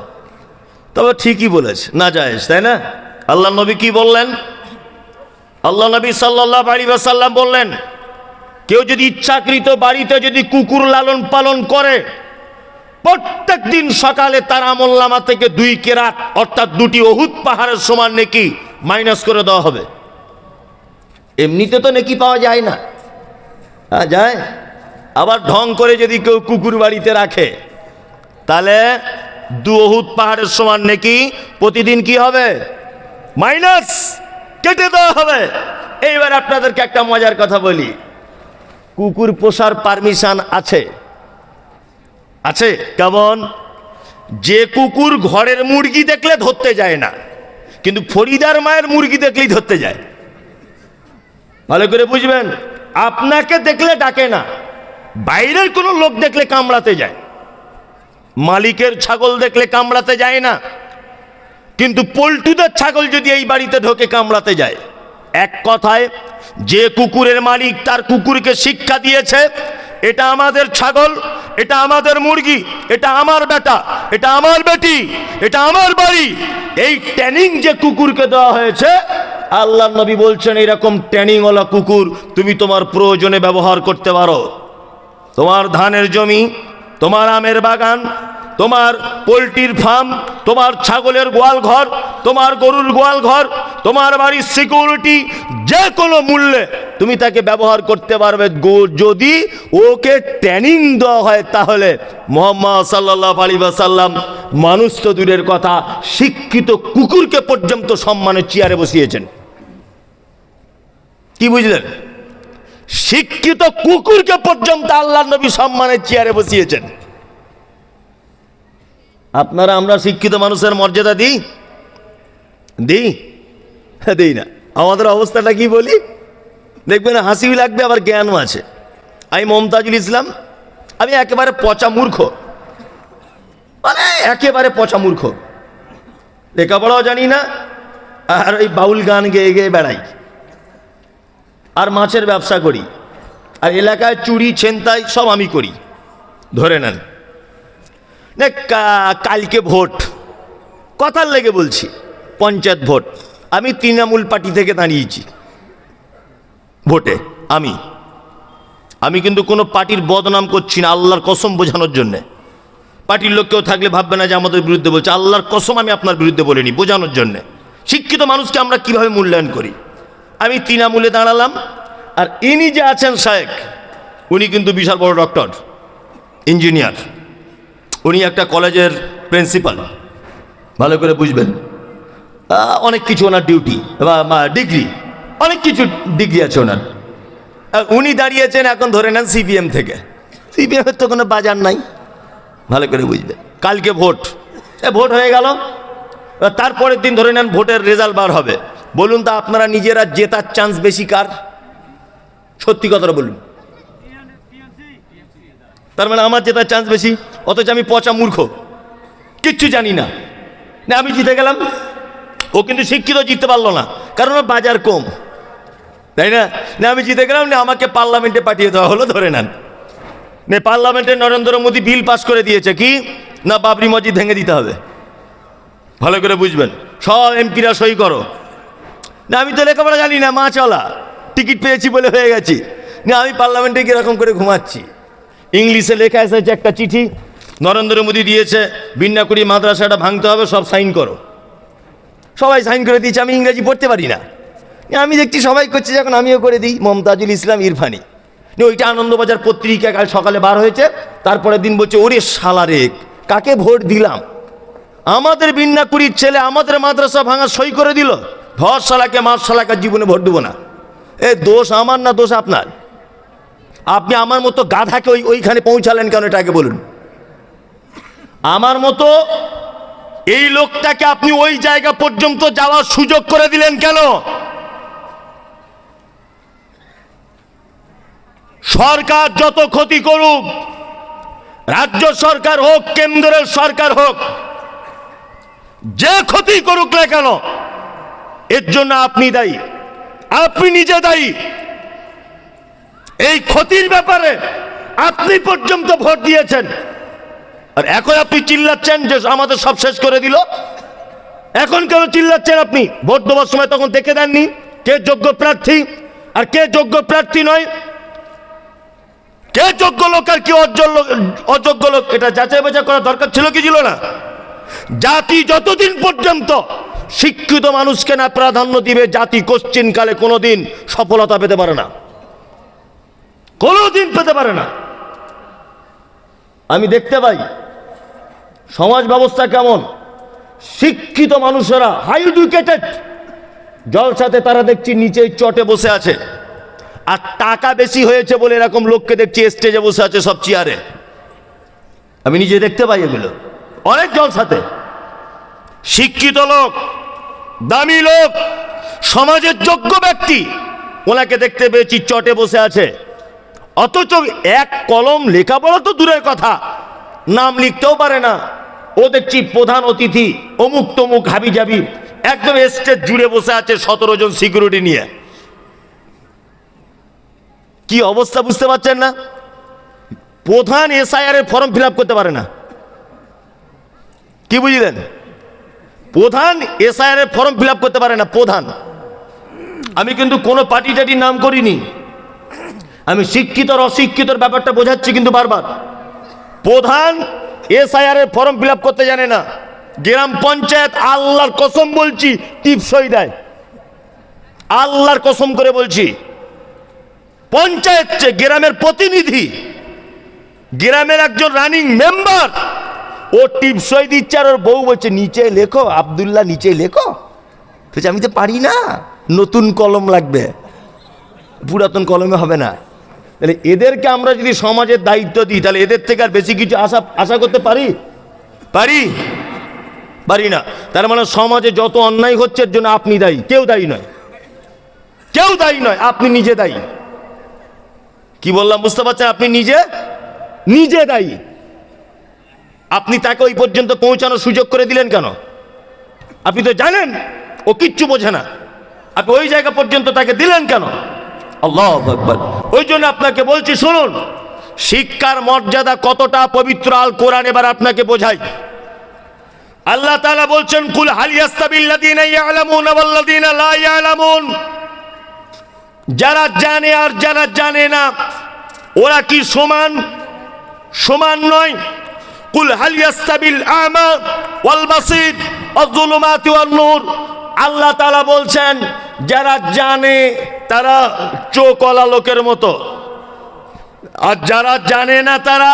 তবে ঠিকই বলেছে, না জায়েজ, তাই না? আল্লাহ নবী কি বললেন? আল্লাহ নবী সাল্লাল্লাহু আলাইহি ওয়াসাল্লাম বললেন, কেউ যদি ইচ্ছাকৃত বাড়িতে যদি কুকুর লালন পালন করে, প্রত্যেক দিন সকালে তার আমলনামা থেকে 2 কেরাত অর্থাৎ 2টি উহুদ পাহাড়ের সমান নেকি মাইনাস করে দেওয়া হবে। এমনিতে তো নেকি পাওয়া যায় না, যায়। আবার ঢং করে যদি কেউ কুকুর বাড়িতে রাখে, তাহলে 2 উহুদ পাহাড়ের সমান নেকি প্রতিদিন কি হবে? মাইনাস, কেটে দেওয়া হবে। এইবার আপনাদেরকে একটা মজার কথা বলি, কুকুর পোষার পারমিশন আছে? আছে। কেমন? যে কুকুর ঘরের মুরগি দেখলে ধরতে যায় না, কিন্তু ফরিদার মায়ের মুরগি দেখলেই ধরতে যায়। ভালো করে বুঝবেন, আপনাকে দেখলে ডাকে না, বাইরের কোনো লোক দেখলে কামড়াতে যায়। মালিকের ছাগল দেখলে কামড়াতে যায় না, কিন্তু পল্টুদের ছাগল যদি এই বাড়িতে ঢোকে কামড়াতে যায়। এক কথায়, যে কুকুরের মালিক তার কুকুরকে শিক্ষা দিয়েছে, এটা আমাদের ছাগল, এটা আমাদের মুরগি, এটা আমার বেটা, এটা আমার বেটি, এটা আমার বাড়ি, এই ট্রেনিং যে কুকুরকে দেওয়া হয়েছে, আল্লাহর নবী বলছেন এরকম ট্রেনিংওয়ালা কুকুর তুমি তোমার প্রয়োজনে ব্যবহার করতে পারো। তোমার ধানের জমি, তোমার আমের বাগান, তোমার পোলট্রির ফার্ম, তোমার ছাগলের গোয়াল ঘর, তোমার গরুর গোয়াল ঘর, তোমার বাড়ির সিকিউরিটি, যে কোনো মূল্যে তুমি তাকে ব্যবহার করতে পারবে যদি ওকে ট্রেনিং দেওয়া হয়। তাহলে মুহাম্মদ সাল্লাল্লাহু আলাইহি ওয়াসাল্লাম মানুষ তো দূরের কথা, শিক্ষিত কুকুরকে পর্যন্ত সম্মানের চেয়ারে বসিয়েছেন। কি বুঝলেন? শিক্ষিত কুকুরকে পর্যন্ত আল্লাহর নবী সম্মানের চেয়ারে বসিয়েছেন। আপনারা আমরা শিক্ষিত মানুষের মর্যাদা দিই? দিই না। আমাদের অবস্থাটা কি বলি দেখবেন, হাসিও লাগবে আবার জ্ঞানও আছে। আমি মমতাজুল ইসলাম, আমি একেবারে পচা মূর্খ, মানে একেবারে পচা মূর্খ, লেখাপড়াও জানি না, আর ওই বাউল গান গেয়ে গেয়ে বেড়াই, আর মাছের ব্যবসা করি, আর এলাকায় চুরি ছিনতাই সব আমি করি। ধরে নেন না, কালকে ভোট, কথার লেগে বলছি, পঞ্চায়েত ভোট, আমি তৃণমূল পার্টি থেকে দাঁড়িয়েছি ভোটে। আমি কিন্তু কোনো পার্টির বদনাম করছি না, আল্লাহর কসম বোঝানোর জন্যে। পার্টির লোক কেউ থাকলে ভাববে না যে আমাদের বিরুদ্ধে বলছে, আল্লাহর কসম আমি আপনার বিরুদ্ধে বলিনি, বোঝানোর জন্যে। শিক্ষিত মানুষকে আমরা কিভাবে মূল্যায়ন করি। আমি তৃণমূলে দাঁড়ালাম, আর ইনি যে আছেন শায়েক, উনি কিন্তু বিশাল বড় ডক্টর, ইঞ্জিনিয়ার, উনি একটা কলেজের প্রিন্সিপাল, ভালো করে বুঝবেন। অনেক কিছু ওনার ডিউটি বা ডিগ্রি, অনেক কিছু ডিগ্রি আছে ওনার। উনি দাঁড়িয়েছেন এখন ধরে নেন সিপিএম থেকে। সিপিএমের তো কোনো বাজার নাই, ভালো করে বুঝবেন। কালকে ভোট হয়ে গেল, তারপরের দিন ধরে নেন ভোটের রেজাল্ট বার হবে। বলুন তো আপনারা নিজেরা জেতার চান্স বেশি কার? সত্যি কথাটা বলুন। তার মানে আমার জেতার চান্স বেশি, অথচ আমি পচা মূর্খ, কিচ্ছু জানি না। আমি জিতে গেলাম, ও কিন্তু শিক্ষিত জিততে পারলো না, কারণ ওর বাজার কম, তাই না? আমি জিতে গেলাম, আমাকে পার্লামেন্টে পাঠিয়ে দেওয়া হলো। ধরে নেন পার্লামেন্টে নরেন্দ্র মোদী বিল পাস করে দিয়েছে কি না, বাবরি মসজিদ ভেঙে দিতে হবে। ভালো করে বুঝবেন, সব এমপিরা সই করো। আমি তো লেখাপড়া জানি না, মা চলা, টিকিট পেয়েছি বলে হয়ে গেছি। আমি পার্লামেন্টে কীরকম করে ঘুমাচ্ছি। ইংলিশে লেখা এসেছে একটা চিঠি, নরেন্দ্র মোদী দিয়েছে, বিন্নাকুড়ি মাদ্রাসাটা ভাঙতে হবে, সব সাইন করো। সবাই সাইন করে দিয়েছে, আমি ইংরেজি পড়তে পারি না। আমি দেখছি সবাই করছে, যখন আমিও করে দিই। মমতাজুল ইসলাম ইরফানি, ওইটা আনন্দবাজার পত্রিকা কাল সকালে বার হয়েছে। তারপরের দিন বলছে, ওরে শালারে, কাকে ভোট দিলাম? আমাদের বিন্নাকুড়ির ছেলে আমাদের মাদ্রাসা ভাঙা সই করে দিল। ধর শালাকে, মার শালাকে, জীবনে ভোট দেবো না। দোষ আমার না দোষ আপনার? আপনি আমার মতো গাধাকে ওইখানে পৌঁছালেন কেন, এটা আগে বলুন। আমার মতো এই লোকটাকে আপনি ওই জায়গা পর্যন্ত যাওয়ার সুযোগ করে দিলেন কেন? সরকার যত ক্ষতি করুক, রাজ্য সরকার হোক, কেন্দ্রের সরকার হোক, যে ক্ষতি করুক না কেন, এর জন্য আপনি দায়ী, আপনি নিজে দায়ী। এই ক্ষতির ব্যাপারে আপনি পর্যন্ত ভোট দিয়েছেন, আর এখন আপনি চিল্লাচ্ছেন যে আমাদের সব শেষ করে দিল। এখন কেন চিল্লাচ্ছেন আপনি? ভোট দেওয়ার সময় তখন দেখে দেননি কে যোগ্য প্রার্থী আর কে যোগ্য প্রার্থী নয়, কে যোগ্য লোক আর কে অযোগ্য লোক, এটা যাচাই বাছাই করার দরকার ছিল কি ছিল না? জাতি যতদিন পর্যন্ত শিক্ষিত মানুষকে না প্রাধান্য দিবে, জাতি কোশ্চিনকালে কোনোদিন সফলতা পেতে পারে না, কোনোদিন পেতে পারে না। আমি দেখতে পাই সমাজ ব্যবস্থা কেমন, শিক্ষিত মানুষেরা হাই এডুকেটেড, জলসাতে তারা দেখছি নিচে চটে বসে আছে, আর টাকা বেশি হয়েছে বলে এরকম লোককে দেখছি স্টেজে বসে আছে সব চেয়ারে। আমি নিজে দেখতে পাই এগুলো অনেক জলসাতে। শিক্ষিত লোক, দামি লোক, সমাজের যোগ্য ব্যক্তি, ওনাকে দেখতে পেয়েছি চটে বসে আছে, অথচ এক কলম লেখাপড়া তো দূরের কথা, নাম লিখতেও পারে না। ও দেখছি প্রধান অতিথি, অমুক তমুক হাবি যাবি, একদম স্টেজ জুড়ে বসে আছে 17 জন সিকিউরিটি নিয়ে। কি অবস্থা বুঝতে পারছেন না? প্রধান এসআইআর এর ফর্ম ফিল আপ করতে পারে না। কি বুঝলেন? প্রধান এসআইআর এর ফর্ম ফিল আপ করতে পারে না প্রধান। আমি কিন্তু কোনো পার্টি টাটির নাম করিনি, আমি শিক্ষিত আর অশিক্ষিতর ব্যাপারটা বোঝাচ্ছি কিন্তু বারবার। প্রধান SIR এর ফর্ম ফিল আপ করতে জানে না, গ্রাম পঞ্চায়েত আল্লাহর কসম বলছি টিপসই দেয়, আল্লাহর কসম করে বলছি। পঞ্চায়েত গ্রামের প্রতিনিধি, গ্রামের একজন রানিং মেম্বার, ও টিপসই দিচ্ছে আর ওর বউ বলছে নিচে লেখো আব্দুল্লাহ, নিচে লেখো। বলছে আমি তো পারি না, নতুন কলম লাগবে, পুরাতন কলমে হবে না। তাহলে এদেরকে আমরা যদি সমাজের দায়িত্ব দিই, তাহলে এদের থেকে আর বেশি কিছু আশা করতে পারি? পারি না। তার মানে সমাজে যত অন্যায় হচ্ছে এর জন্য আপনি দায়ী, কেউ দায়ী নয়, কেউ দায়ী নয়, আপনি নিজে দায়ী। কি বললাম বুঝতে পারছেন? আপনি নিজে দায়ী। আপনি তাকে ওই পর্যন্ত পৌঁছানোর সুযোগ করে দিলেন কেন? আপনি তো জানেন ও কিচ্ছু বোঝে না, আপনি ওই জায়গা পর্যন্ত তাকে দিলেন কেন? আল্লাহু আকবার। ওই জন্য আপনাকে বলছি শুনুন, শিক্ষার মর্যাদা কতটা পবিত্র আল কোরআন এবার আপনাকে বোঝাই। আল্লাহ তাআলা বলছেন কুল হাল ইয়াস্তাবিল্লাযীনা ইয়ালামুনা ওয়াল্লাযীনা লা ইয়ালামুন, যারা জানে আর যারা জানে না ওরা কি সমান নয়? কুল হাল ইয়াস্তাবিল আমা ওয়াল বাসীর ওয়াজ-যুলুমাতি ওয়ান-নূর, আল্লাহ তাআলা বলছেন যারা জানে তারা চোখওয়ালা লোকের মতো, আর যারা জানে না তারা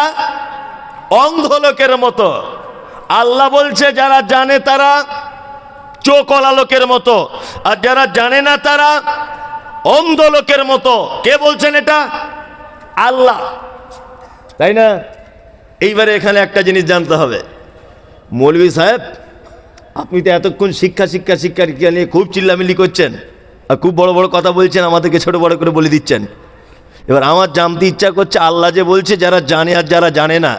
অন্ধ লোকের মতো। আল্লাহ বলছে যারা জানে তারা চোখওয়ালা লোকের মতো, আর যারা জানে না তারা অন্ধ লোকের মতো। কে বলছেন এটা? আল্লাহ, তাই না? এইবারে এখানে একটা জিনিস জানতে হবে, মৌলভী সাহেব আপনি তো এতক্ষণ শিক্ষা নিয়ে খুব চিল্লামিল্লি করছেন আর খুব বড় বড় কথা বলছেন, আমাদেরকে ছোট বড় করে বলে দিচ্ছেন। এবার আমার জানতে ইচ্ছা করছে, আল্লাহ যে বলছে যারা জানে আর যারা জানে না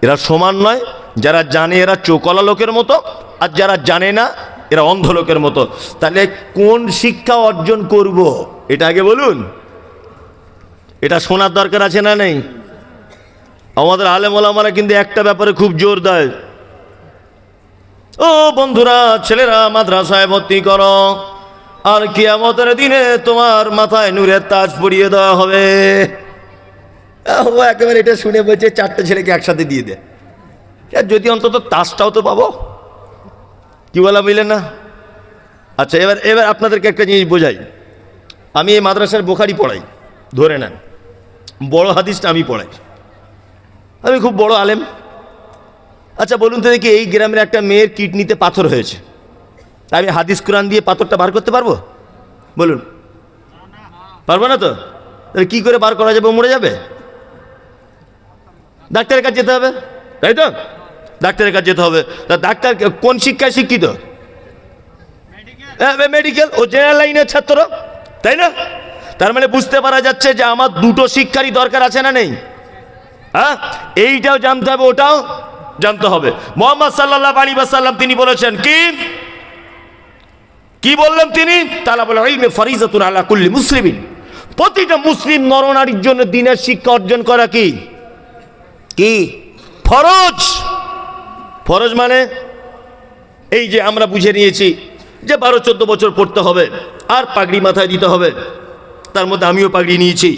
এরা সমান নয়, যারা জানে এরা চোখওয়ালা লোকের মতো, আর যারা জানে না এরা অন্ধ লোকের মতো। তাহলে কোন শিক্ষা অর্জন করব এটা আগে বলুন, এটা শোনার দরকার আছে না নেই? আমাদের আলেম ওলামারা কিন্তু একটা ব্যাপারে খুব জোর দেয়, ও বন্ধুরা ছেলেরা মাদ্রাসায় ভর্তি করো, আর কিয়ামতের দিনে তোমার মাথায় নূরের তাজ পরিয়ে দেওয়া হবে। ও একেবারে এটা শুনে বলছে 4টে ছেলেকে একসাথে দিয়ে দে, যদি অন্তত তাজটাও তো পাবো। কি বলা বুঝলেন না? আচ্ছা এবার আপনাদেরকে একটা জিনিস বোঝাই। আমি এই মাদ্রাসার বুখারী পড়াই, ধরে নেন বড় হাদিসটা আমি পড়াই, আমি খুব বড় আলেম। আচ্ছা বলুন তো দেখি, এই গ্রামের একটা মেয়ের কিডনিতে পাথর হয়েছে, আমি হাদিস কোরআন দিয়ে পাথরটা বার করতে পারবো? বলুন, পারবো না তো? তাহলে কী করে বার করা যাবে? মরে যাবে? ডাক্তারের কাছে যেতে হবে, তাই তো? ডাক্তারের কাছে যেতে হবে। তা ডাক্তার কোন শিক্ষায় শিক্ষিত? মেডিকেল, ও জেনারেল লাইনের ছাত্র, তাই না? তার মানে বুঝতে পারা যাচ্ছে যে আমার দুটো শিক্ষারই দরকার আছে না নেই? হ্যাঁ, এইটাও জানতে হবে, ওটাও জানতে হবে। মুহাম্মদ সাল্লাল্লাহু আলাইহি ওয়াসাল্লাম তিনি বলেছেন কি বললেন তিনি? তালাবুল ইলমি ফারিজাতুন আলা কুল্লি মুসলিমিন, প্রতিটা মুসলিম নরনারীর জন্য দ্বীনের শিক্ষা অর্জন করা কি ফরজ। ফরজ মানে এই যে আমরা বুঝে নিয়েছি যে 12-14 বছর পড়তে হবে আর পাগড়ি মাথায় দিতে হবে, তার মধ্যে আমিও পাগড়ি নিয়েছি।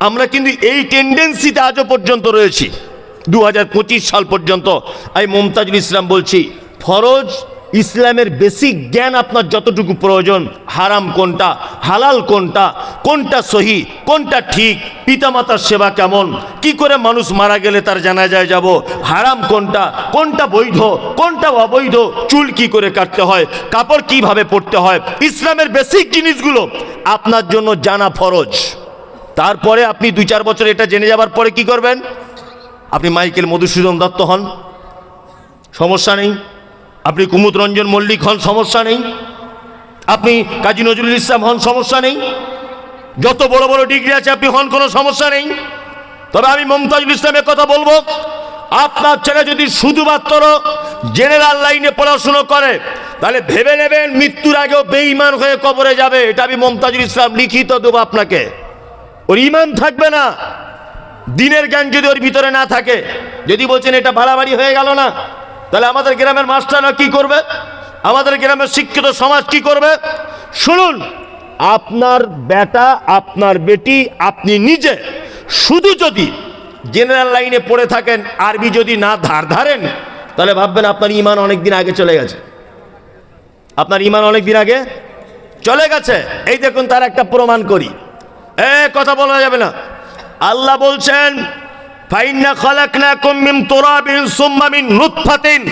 আমরা কিন্তু এই টেন্ডেন্সিতে আজও পর্যন্ত রয়েছি, 2025 সাল পর্যন্ত। আমি মুমতাজুল ইসলাম বলছি, ফরজ ইসলামের বেসিক জ্ঞান আপনার যতটুকু প্রয়োজন, হারাম কোনটা, হালাল কোনটা, কোনটা সহি, কোনটা ঠিক, পিতামাতার সেবা কেমন, কি করে মানুষ মারা গেলে তার জানাজায় যাব, হারাম কোনটা, কোনটা বৈধ, কোনটা অবৈধ, চুল কি করে কাটতে হয়, কাপড় কিভাবে পরতে হয়, ইসলামের বেসিক জিনিসগুলো আপনার জন্য জানা ফরজ। তারপরে আপনি 2-4 বছর এটা জেনে যাবার পরে কি করবেন? আপনি মাইকেল মধুসূদন দত্ত হন, সমস্যা নেই। আপনি কুমুদ রঞ্জন মল্লিক হন, সমস্যা নেই। আপনি কাজী নজরুল ইসলাম হন, সমস্যা নেই। যত বড় বড় ডিগ্রি আছে আপনি হন, কোনো সমস্যা নেই। তবে আমি মুমতাজুল ইসলামের কথা বলবো, আপনার ছেলে যদি শুধুমাত্র জেনারেল লাইনে পড়াশুনো করে তাহলে ভেবে নেবেন মৃত্যুর আগেও বেঈমান হয়ে কবরে যাবে। এটা আমি মুমতাজুল ইসলাম লিখিত দেবো আপনাকে। ওর ঈমান থাকবে না, দ্বীনের জ্ঞান যদি ওর ভিতরে না থাকে। যদি বলছেন এটা বাড়াবাড়ি হয়ে গেল না, তাহলে আমাদের গ্রামের মাস্টাররা কি করবে? আমাদের গ্রামের শিক্ষিত সমাজ কি করবে? শুনুন, আপনার বেটা, আপনার বেটি, আপনি নিজে শুধু যদি জেনারেল লাইনে পড়ে থাকেন, আরবি যদি না ধারেন, তাহলে ভাববেন আপনার ঈমান অনেক দিন আগে চলে গেছে। আপনার ঈমান অনেক দিন আগে চলে গেছে। এই দেখুন, তার একটা প্রমাণ করি। কথা বলা যাবে না। আল্লাহ বলছেন, ফাইন্না খালাকনাকুম মিন তুরাবিন সুম্মা মিন নুতফাতিন,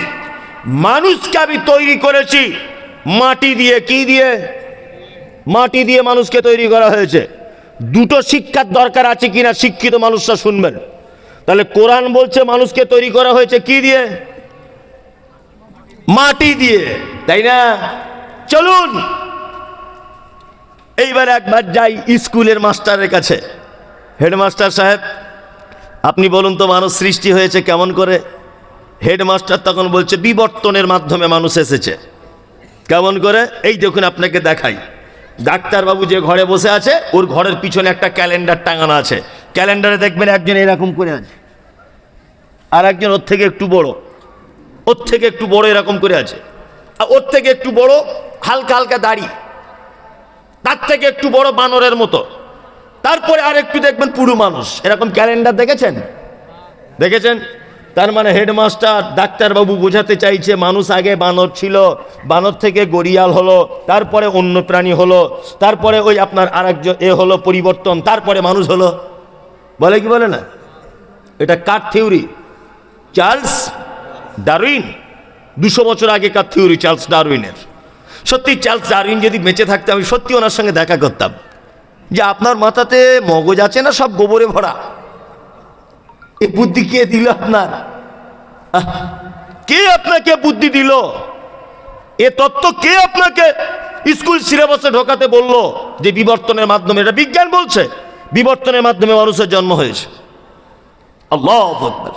মানুষকে আমি তৈরি করেছি মাটি দিয়ে। কি দিয়ে? মাটি দিয়ে মানুষকে তৈরি করা হয়েছে। দুটো শিক্ষার দরকার আছে কিনা শিক্ষিত মানুষরা শুনবেন। তাহলে কোরআন বলছে মানুষকে তৈরি করা হয়েছে কি দিয়ে? মাটি দিয়ে, তাই না? চলুন এইবার একবার যাই স্কুলের মাস্টারের কাছে। হেডমাস্টার সাহেব, আপনি বলুন তো মানুষ সৃষ্টি হয়েছে কেমন করে? হেডমাস্টার তখন বলছে, বিবর্তনের মাধ্যমে মানুষ এসেছে। কেমন করে? এই দেখুন, আপনাকে দেখাই। ডাক্তারবাবু যে ঘরে বসে আছে, ওর ঘরের পিছনে একটা ক্যালেন্ডার টাঙানো আছে। ক্যালেন্ডারে দেখবেন একজন এরকম করে আছে, আর একজন ওর থেকে একটু বড়, ওর থেকে একটু বড় এরকম করে আছে, আর ওর থেকে একটু বড় হালকা হালকা দাড়ি, তার থেকে একটু বড় বানরের মতো, তারপরে আর একটু দেখবেন পুরো মানুষ। এরকম ক্যালেন্ডার দেখেছেন? দেখেছেন? তার মানে হেডমাস্টার ডাক্তারবাবু বোঝাতে চাইছে মানুষ আগে বানর ছিল, বানর থেকে গড়িয়াল হলো, তারপরে অন্য প্রাণী হলো, তারপরে ওই আপনার আরেকজন হলো পরিবর্তন, তারপরে মানুষ হলো। বলে কি বলে না? এটা কার থিওরি? Charles Darwin. 200 বছর আগেকার থিওরি চার্লস ডারউইনের। সত্যি চার্লস ডারউইন যদি বেঁচে থাকতে, আমি সত্যি ওনার সঙ্গে দেখা করতাম। যে আপনার মাথাতে মগজ আছে না, সব গোবরে ভরা, এই বুদ্ধি কে দিল আপনার? কে আপনাকে বুদ্ধি দিল? এ তত্ত্ব কে আপনাকে স্কুল সিলেবাসে ঢোকাতে বললো যে বিবর্তনের মাধ্যমে? এটা বিজ্ঞান বলছে বিবর্তনের মাধ্যমে মানুষের জন্ম হয়েছে। আল্লাহু আকবার।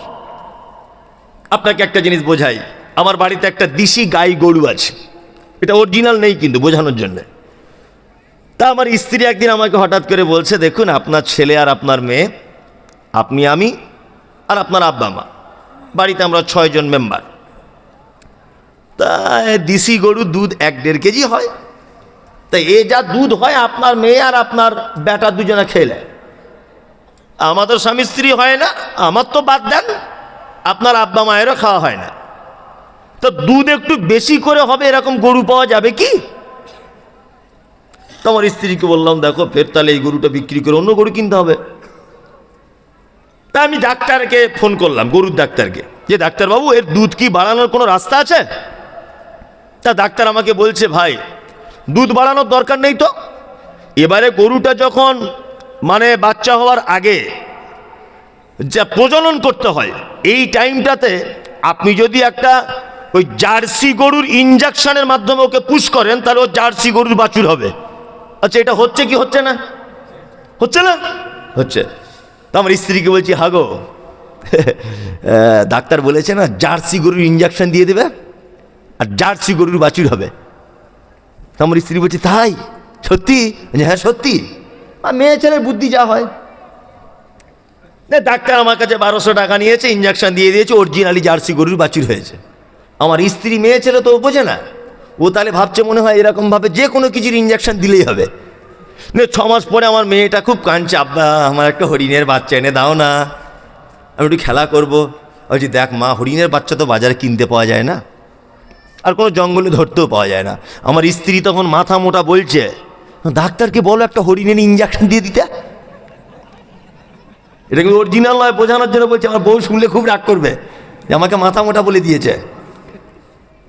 আপনাকে একটা জিনিস বোঝাই। আমার বাড়িতে একটা দেশি গাই গরু আছে, এটা অরিজিনাল নেই কিন্তু বোঝানোর জন্য। তা আমার স্ত্রী একদিন আমাকে হঠাৎ করে বলছে, দেখুন আপনার ছেলে আর আপনার মেয়ে, আপনি, আমি আর আপনার আব্বা মা, বাড়িতে আমরা 6 জন মেম্বার। তা দেশি গরুর দুধ 1-1.5 কেজি হয়। তাই এ যা দুধ হয় আপনার মেয়ে আর আপনার বেটা দুজনে খেলে, আমাদের স্বামী স্ত্রী হয় না, আমার তো বাদ দেন, আপনার আব্বা মায়েরও খাওয়া হয় না। তো দুধ একটু বেশি করে হবে এরকম গরু পাওয়া যাবে কি? তোমার স্ত্রীকে বললাম, দেখো ফের তাহলে এই গরুটা বিক্রি করে অন্য গরু কিনতে হবে। তা আমি ডাক্তারকে ফোন করলাম, গরুর ডাক্তারকে, যে ডাক্তারবাবু এর দুধ কি বাড়ানোর কোনো রাস্তা আছে? তা ডাক্তার আমাকে বলছে, ভাই দুধ বাড়ানোর দরকার নেই তো। এবারে গরুটা যখন মানে বাচ্চা হওয়ার আগে যা প্রজনন করতে হয়, এই টাইমটাতে আপনি যদি একটা ওই জার্সি গরুর ইনজেকশনের মাধ্যমে ওকে পুশ করেন, তাহলে ও জার্সি গরুর বাছুর হবে। আচ্ছা, এটা হচ্ছে কি হচ্ছে না? হচ্ছে না? হচ্ছে। তো আমার স্ত্রীকে বলছি, হাগো ডাক্তার বলেছে না জার্সি গরুর ইনজেকশন দিয়ে দেবে আর জার্সি গরুর বাছুর হবে। তো আমার স্ত্রী বলছে, তাই সত্যি? হ্যাঁ সত্যি। আর মেয়ে ছেলের বুদ্ধি যা হয়। ডাক্তার আমার কাছে 1200 টাকা নিয়েছে, ইনজেকশন দিয়ে দিয়েছে, অরিজিনালি জার্সি গরুর বাছুর হয়েছে। আমার স্ত্রী মেয়ে ছেলে তো বোঝে না, ও তাহলে ভাবছে মনে হয় এরকমভাবে যে কোনো কিছুর ইনজেকশন দিলেই হবে। 6 মাস পরে আমার মেয়েটা খুব কাঁদছে, আব্বা আমার একটা হরিণের বাচ্চা এনে দাও না, আমি একটু খেলা করবো। বলছি, দেখ মা, হরিণের বাচ্চা তো বাজারে কিনতে পাওয়া যায় না, আর কোনো জঙ্গলে ধরতেও পাওয়া যায় না। আমার স্ত্রী তখন মাথা মোটা বলছে, ডাক্তারকে বলো একটা হরিণের ইনজেকশন দিয়ে দিতে। এটা কিন্তু অরিজিনাল নয়, বোঝানোর জন্য বলছে। আমার বউ শুনলে খুব রাগ করবে যে আমাকে মাথা মোটা বলে দিয়েছে।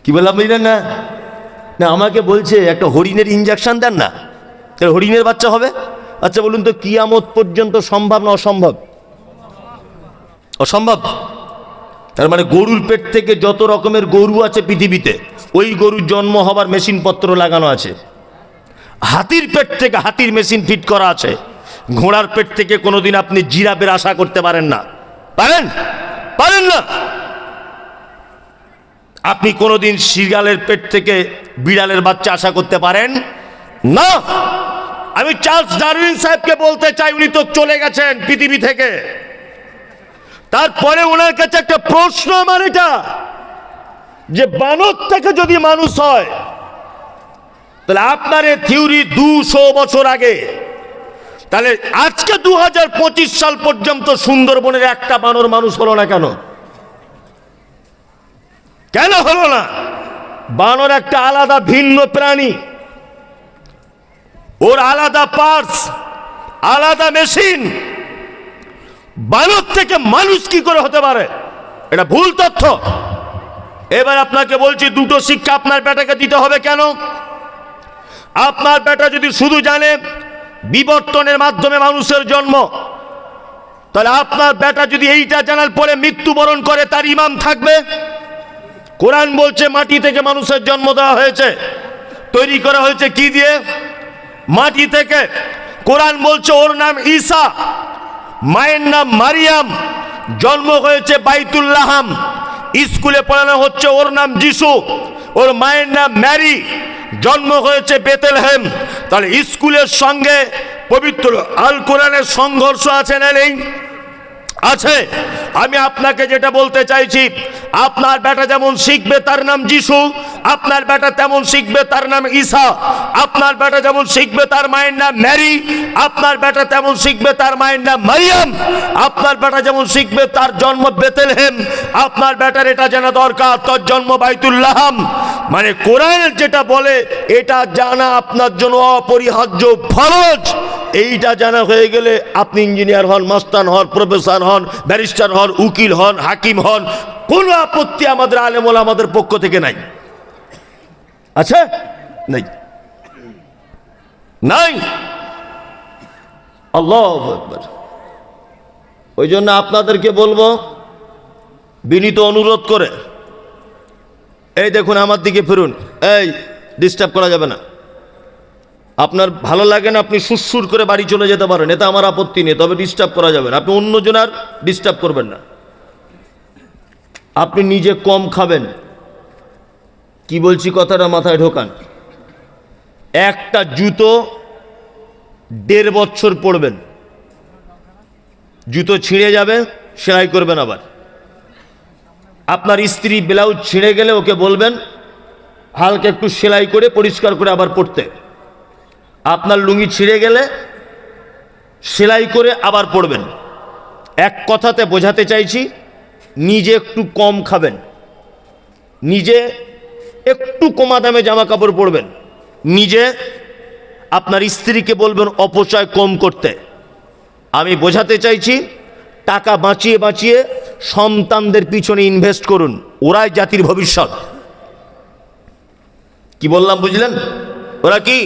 কি বললাম বুঝলেন না? না, আমাকে বলছে একটা হরিণের ইনজেকশন দেন না, তাহলে হরিণের বাচ্চা হবে। আচ্ছা বলুন তো, কিয়ামত পর্যন্ত সম্ভব না অসম্ভব? অসম্ভব। তার মানে গরুর পেট থেকে যত রকমের গরু আছে পৃথিবীতে, ওই গরুর জন্ম হবার মেশিনপত্র লাগানো আছে। হাতির পেট থেকে হাতির মেশিন ফিট করা আছে। ঘোড়ার পেট থেকে কোনোদিন আপনি জিরাফের আশা করতে পারেন না। পারেন? পারেন না। আপনি কোনোদিন শিয়ালের পেট থেকে বিড়ালের বাচ্চা আশা করতে পারেন না। আমি চার্লস ডারউইন সাহেবকে বলতে চাই, উনি তো চলে গেছেন পৃথিবী থেকে। তারপরে ওনার কাছে একটা প্রশ্ন আমার এটা, যে বানর থেকে যদি মানুষ হয়, তাহলে আপনার এই থিওরি 200 বছর আগে, তাহলে আজকে 2025 সাল পর্যন্ত সুন্দরবনের একটা বানর মানুষ হলো না কেন? কেন হলো না? বানর একটা আলাদা ভিন্ন প্রাণী, ওর আলাদা পার্টস, আলাদা মেশিন। বানর থেকে মানুষ কি করে হতে পারে? এটা ভুল তথ্য। এবার আপনাকে বলছি, দুটো শিক্ষা আপনার বেটাকে দিতে হবে। কেন? আপনার বেটা যদি শুধু জানে বিবর্তনের মাধ্যমে মানুষের জন্ম, তাহলে আপনার বেটা যদি এইটা জানার পরে মৃত্যুবরণ করে, তার ইমাম থাকবে? কোরআন বলছে মাটি থেকে মানুষের জন্ম দেওয়া হয়েছে, তৈরি করা হয়েছে কি দিয়ে? মাটি থেকে। কোরআন বলছে ওর নাম ঈসা, মায়ের নাম মারিয়াম, জন্ম হয়েছে বাইতুল্লাহাম, স্কুলে পড়ানো হচ্ছে ওর নাম যিশু, ওর মায়ের নাম ম্যারি, জন্ম হয়েছে বেতেলহেম। তাহলে স্কুলের সঙ্গে পবিত্র আল কোরআনের সংঘর্ষ আছে না নেই? আছে। আমি আপনাকে যেটা বলতে চাইছি, আপনার বেটা যেমন শিখবে তার নাম যিশু, আপনার বেটা তেমন শিখবে তার নাম ঈসা। আপনার বেটা যেমন শিখবে তার মায়ের নাম ম্যারি, আপনার বেটা তেমন শিখবে তার মায়ের নাম মারিয়াম। আপনার বেটা যেমন শিখবে তার জন্ম বেতেলহেম, আপনার বেটার এটা জানা দরকার তার জন্ম বাইতুল্লাহাম। মানে কোরআন যেটা বলে এটা জানা আপনার জন্য অপরিহার্য, ফরজ। এইটা জানা হয়ে গেলে আপনি ইঞ্জিনিয়ার হন, মাস্টার হন, প্রফেসর হন, ব্যারিস্টার হন, উকিল হন, হাকিম হন, কোনো আপত্তি আমাদের আলেম ওলামাদের পক্ষ থেকে নাই। আছে? নাই, নাই। আল্লাহু আকবার। ওই জন্য আপনাদেরকে বলবো, বিনীত অনুরোধ করে, এই দেখুন আমার দিকে ফিরুন, এই ডিস্টার্ব করা যাবে না। আপনার ভালো লাগে না আপনি সুরসুর করে বাড়ি চলে যেতে পারেন, এতে আমার আপত্তি নেই, তবে ডিস্টার্ব করা যাবে না। আপনি অন্যজনের ডিস্টার্ব করবেন না। আপনি নিজে কম খাবেন, কি বলছি কথাটা মাথায় ঢোকান। একটা জুতো 1.5 বছর পরবেন, জুতো ছিঁড়ে যাবে, সেলাই করবেন আবার। আপনার স্ত্রী ব্লাউজ ছিঁড়ে গেলে ওকে বলবেন হালকা একটু সেলাই করে পরিষ্কার করে আবার পরতে। আপনার লুঙ্গি ছিঁড়ে গেলে সেলাই করে আবার পরবেন। এক কথাতে বোঝাতে চাইছি, নিজে একটু কম খাবেন, নিজে একটু কমা দামে জামা কাপড় পরবেন, নিজে আপনার স্ত্রীকে বলবেন অপচয় কম করতে। আমি বোঝাতে চাইছি, টাকা বাঁচিয়ে বাঁচিয়ে সন্তানদের পিছনে ইনভেস্ট করুন, ওরাই জাতির ভবিষ্যৎ। কি বললাম বুঝলেন? ওরা কি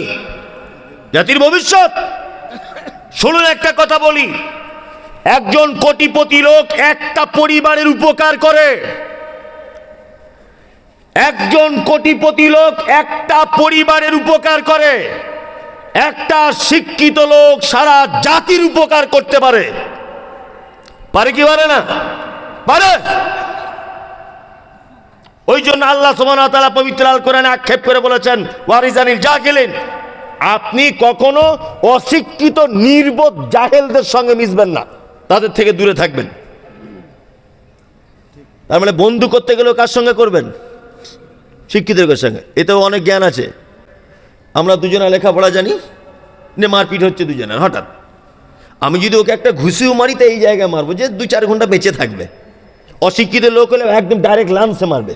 জাতির ভবিষ্যৎ। শুনুন একটা কথা বলি, একজন কোটিপতি লোক একটা পরিবারের উপকার করে, একজন কোটিপতি লোক একটা পরিবারের উপকার করে, একটা শিক্ষিত লোক সারা জাতির উপকার করতে পারে। পারে কি পারে না? পারে। ওই জন্য আল্লাহ সুবহানাহু ওয়া তাআলা পবিত্র আল কোরআনে আক্ষেপ করে বলেছেন, ওয়ারিজানিল জাহিলিন, আপনি কখনো অশিক্ষিত নির্বোধ জাহেলদের সঙ্গে মিশবেন না, তাদের থেকে দূরে থাকবেন। তার মানে বন্ধু করতে গেলেও কার সঙ্গে করবেন? শিক্ষিতদের সঙ্গে। এতেও অনেক জ্ঞান আছে। আমরা দুজনে লেখাপড়া জানি, নে মারপিট হচ্ছে দুজনের, হঠাৎ আমি যদি ওকে একটা ঘুষিও মারি তো এই জায়গায় মারবো যে 2-4 ঘন্টা বেঁচে থাকবে। অশিক্ষিত লোক হলে একদম ডাইরেক্ট লাঞ্চে মারবে,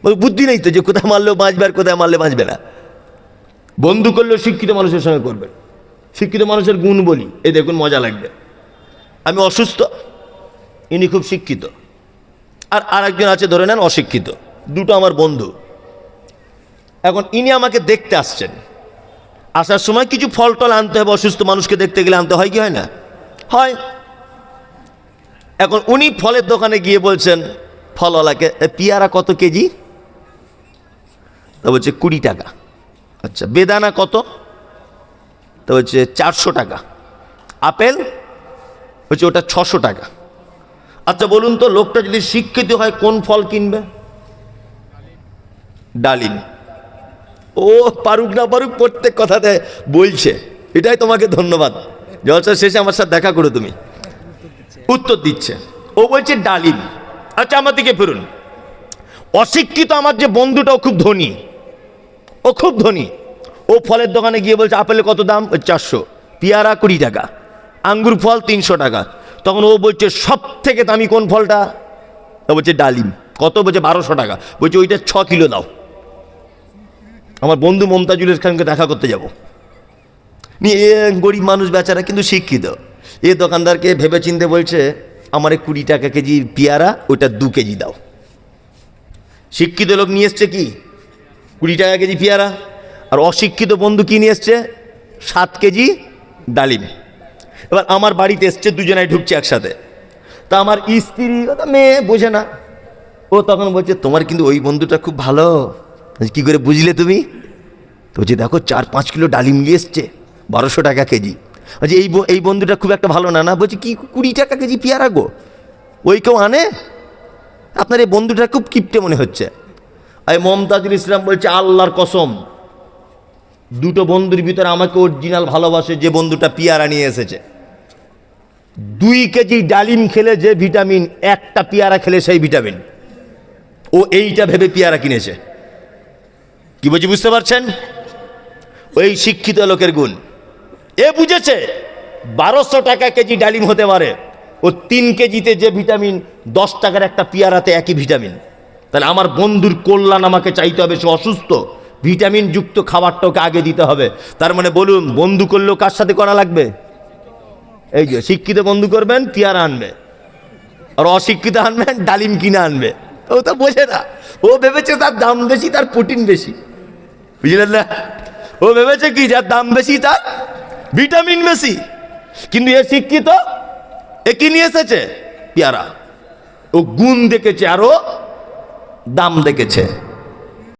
ওই বুদ্ধি নেই তো যে কোথায় মারলেও বাঁচবে আর কোথায় মারলে বাঁচবে না। বন্ধু করলেও শিক্ষিত মানুষের সঙ্গে করবে। শিক্ষিত মানুষের গুণ বলি, এই দেখুন মজা লাগবে। আমি অসুস্থ, ইনি খুব শিক্ষিত, আর আরেকজন আছে ধরে নেন অশিক্ষিত, দুটো আমার বন্ধু। এখন ইনি আমাকে দেখতে আসছেন, আসার সময় কিছু ফল টল আনতে হবে, অসুস্থ মানুষকে দেখতে গেলে আনতে হয় কি হয় না? হয়। এখন উনি ফলের দোকানে গিয়ে বলছেন ফলওয়ালাকে, পেয়ারা কত কেজি? তা বলছে 20 টাকা। আচ্ছা, বেদানা কত? তা বলছে 400 টাকা। আপেল? বলছে ওটা 600 টাকা। আচ্ছা বলুন তো, লোকটা যদি শিক্ষিত হয় কোন ফল কিনবে? ডালিম। ও পারুক না পারুক প্রত্যেক কথাতে বলছে, এটাই তোমাকে ধন্যবাদ, জলসার শেষে আমার সাথে দেখা করো, তুমি উত্তর দিচ্ছে। ও বলছে ডালিম। আচ্ছা আমার দিকে ফিরুন, অশিক্ষিত আমার যে বন্ধুটাও খুব ধনী, ও খুব ধনী, ও ফলের দোকানে গিয়ে বলছে আপেলের কত দাম? 400। পেয়ারা 20 টাকা, আঙ্গুর ফল 300 টাকা। তখন ও বলছে সব থেকে দামি কোন ফলটা? ও বলছে ডালিম। কত? বলছে 1200 টাকা। বলছে ওইটা 6 কিলো দাও। আমার বন্ধু মমতাজুলের খানকে দেখা করতে যাব, নিয়ে গরিব মানুষ বেচারা কিন্তু শিক্ষিত, এ দোকানদারকে ভেবে চিনতে বলছে আমার 20 টাকা কেজি পেয়ারা, ওইটা 2 কেজি দাও। শিক্ষিত লোক নিয়ে এসছে কি 20 টাকা কেজি পেয়ারা, আর অশিক্ষিত বন্ধু কি নিয়ে এসছে 7 কেজি ডালিম। এবার আমার বাড়িতে এসছে, দুজনাই ঢুকছে একসাথে। তা আমার স্ত্রী, মেয়ে বোঝে না, ও তখন বলছে তোমার কিন্তু ওই বন্ধুটা খুব ভালো। কি করে বুঝলে তুমি? তো বলছে দেখো 4-5 কিলো ডালিম নিয়ে এসছে, 1200 টাকা কেজি। বলছে এই বন্ধুটা খুব একটা ভালো না। না, বলছে কি 20 টাকা কেজি পেয়ারা গো, ওই কেউ আনে? আপনার এই বন্ধুটা খুব কিপটে মনে হচ্ছে। এই মমতাজুল ইসলাম বলছে আল্লাহর কসম, দুটো বন্ধুর ভিতরে আমাকে অরিজিনাল ভালোবাসে যে বন্ধুটা পেয়ারা নিয়ে এসেছে। 2 কেজি ডালিম খেলে যে ভিটামিন, একটা পেয়ারা খেলে সেই ভিটামিন। ও এইটা ভেবে পেয়ারা কিনেছে। কি বলছি বুঝতে পারছেন? ওই শিক্ষিত লোকের গুণ। এ বুঝেছে 1200 টাকা কেজি ডালিম হতে পারে, ও 3 কেজিতে যে ভিটামিন, 10 টাকার একটা পেয়ারাতে একই ভিটামিন। তাহলে আমার বন্ধুর কল্যাণ আমাকে চাইতে হবে, সে অসুস্থ, ভিটামিন যুক্ত খাবারটা ওকে আগে দিতে হবে। তার মানে বলুন, বন্ধু করলেও কার সাথে করা লাগবে? এই যে শিক্ষিত বন্ধু করবেন, পেয়ারা আনবে, আর অশিক্ষিত আনবেন ডালিম কিনে আনবে। ও তো বোঝে না, ও ভেবেছে তার দাম বেশি, তার প্রোটিন বেশি, বুঝলেন না? ও ভেবেছে কি যার দাম বেশি তার ভিটামিন বেশি। কিন্তু এ শিক্ষিত, এ কি নিয়ে এসেছে? পেয়ারা। ও গুণ দেখেছে, আরো দাম দেখেছে।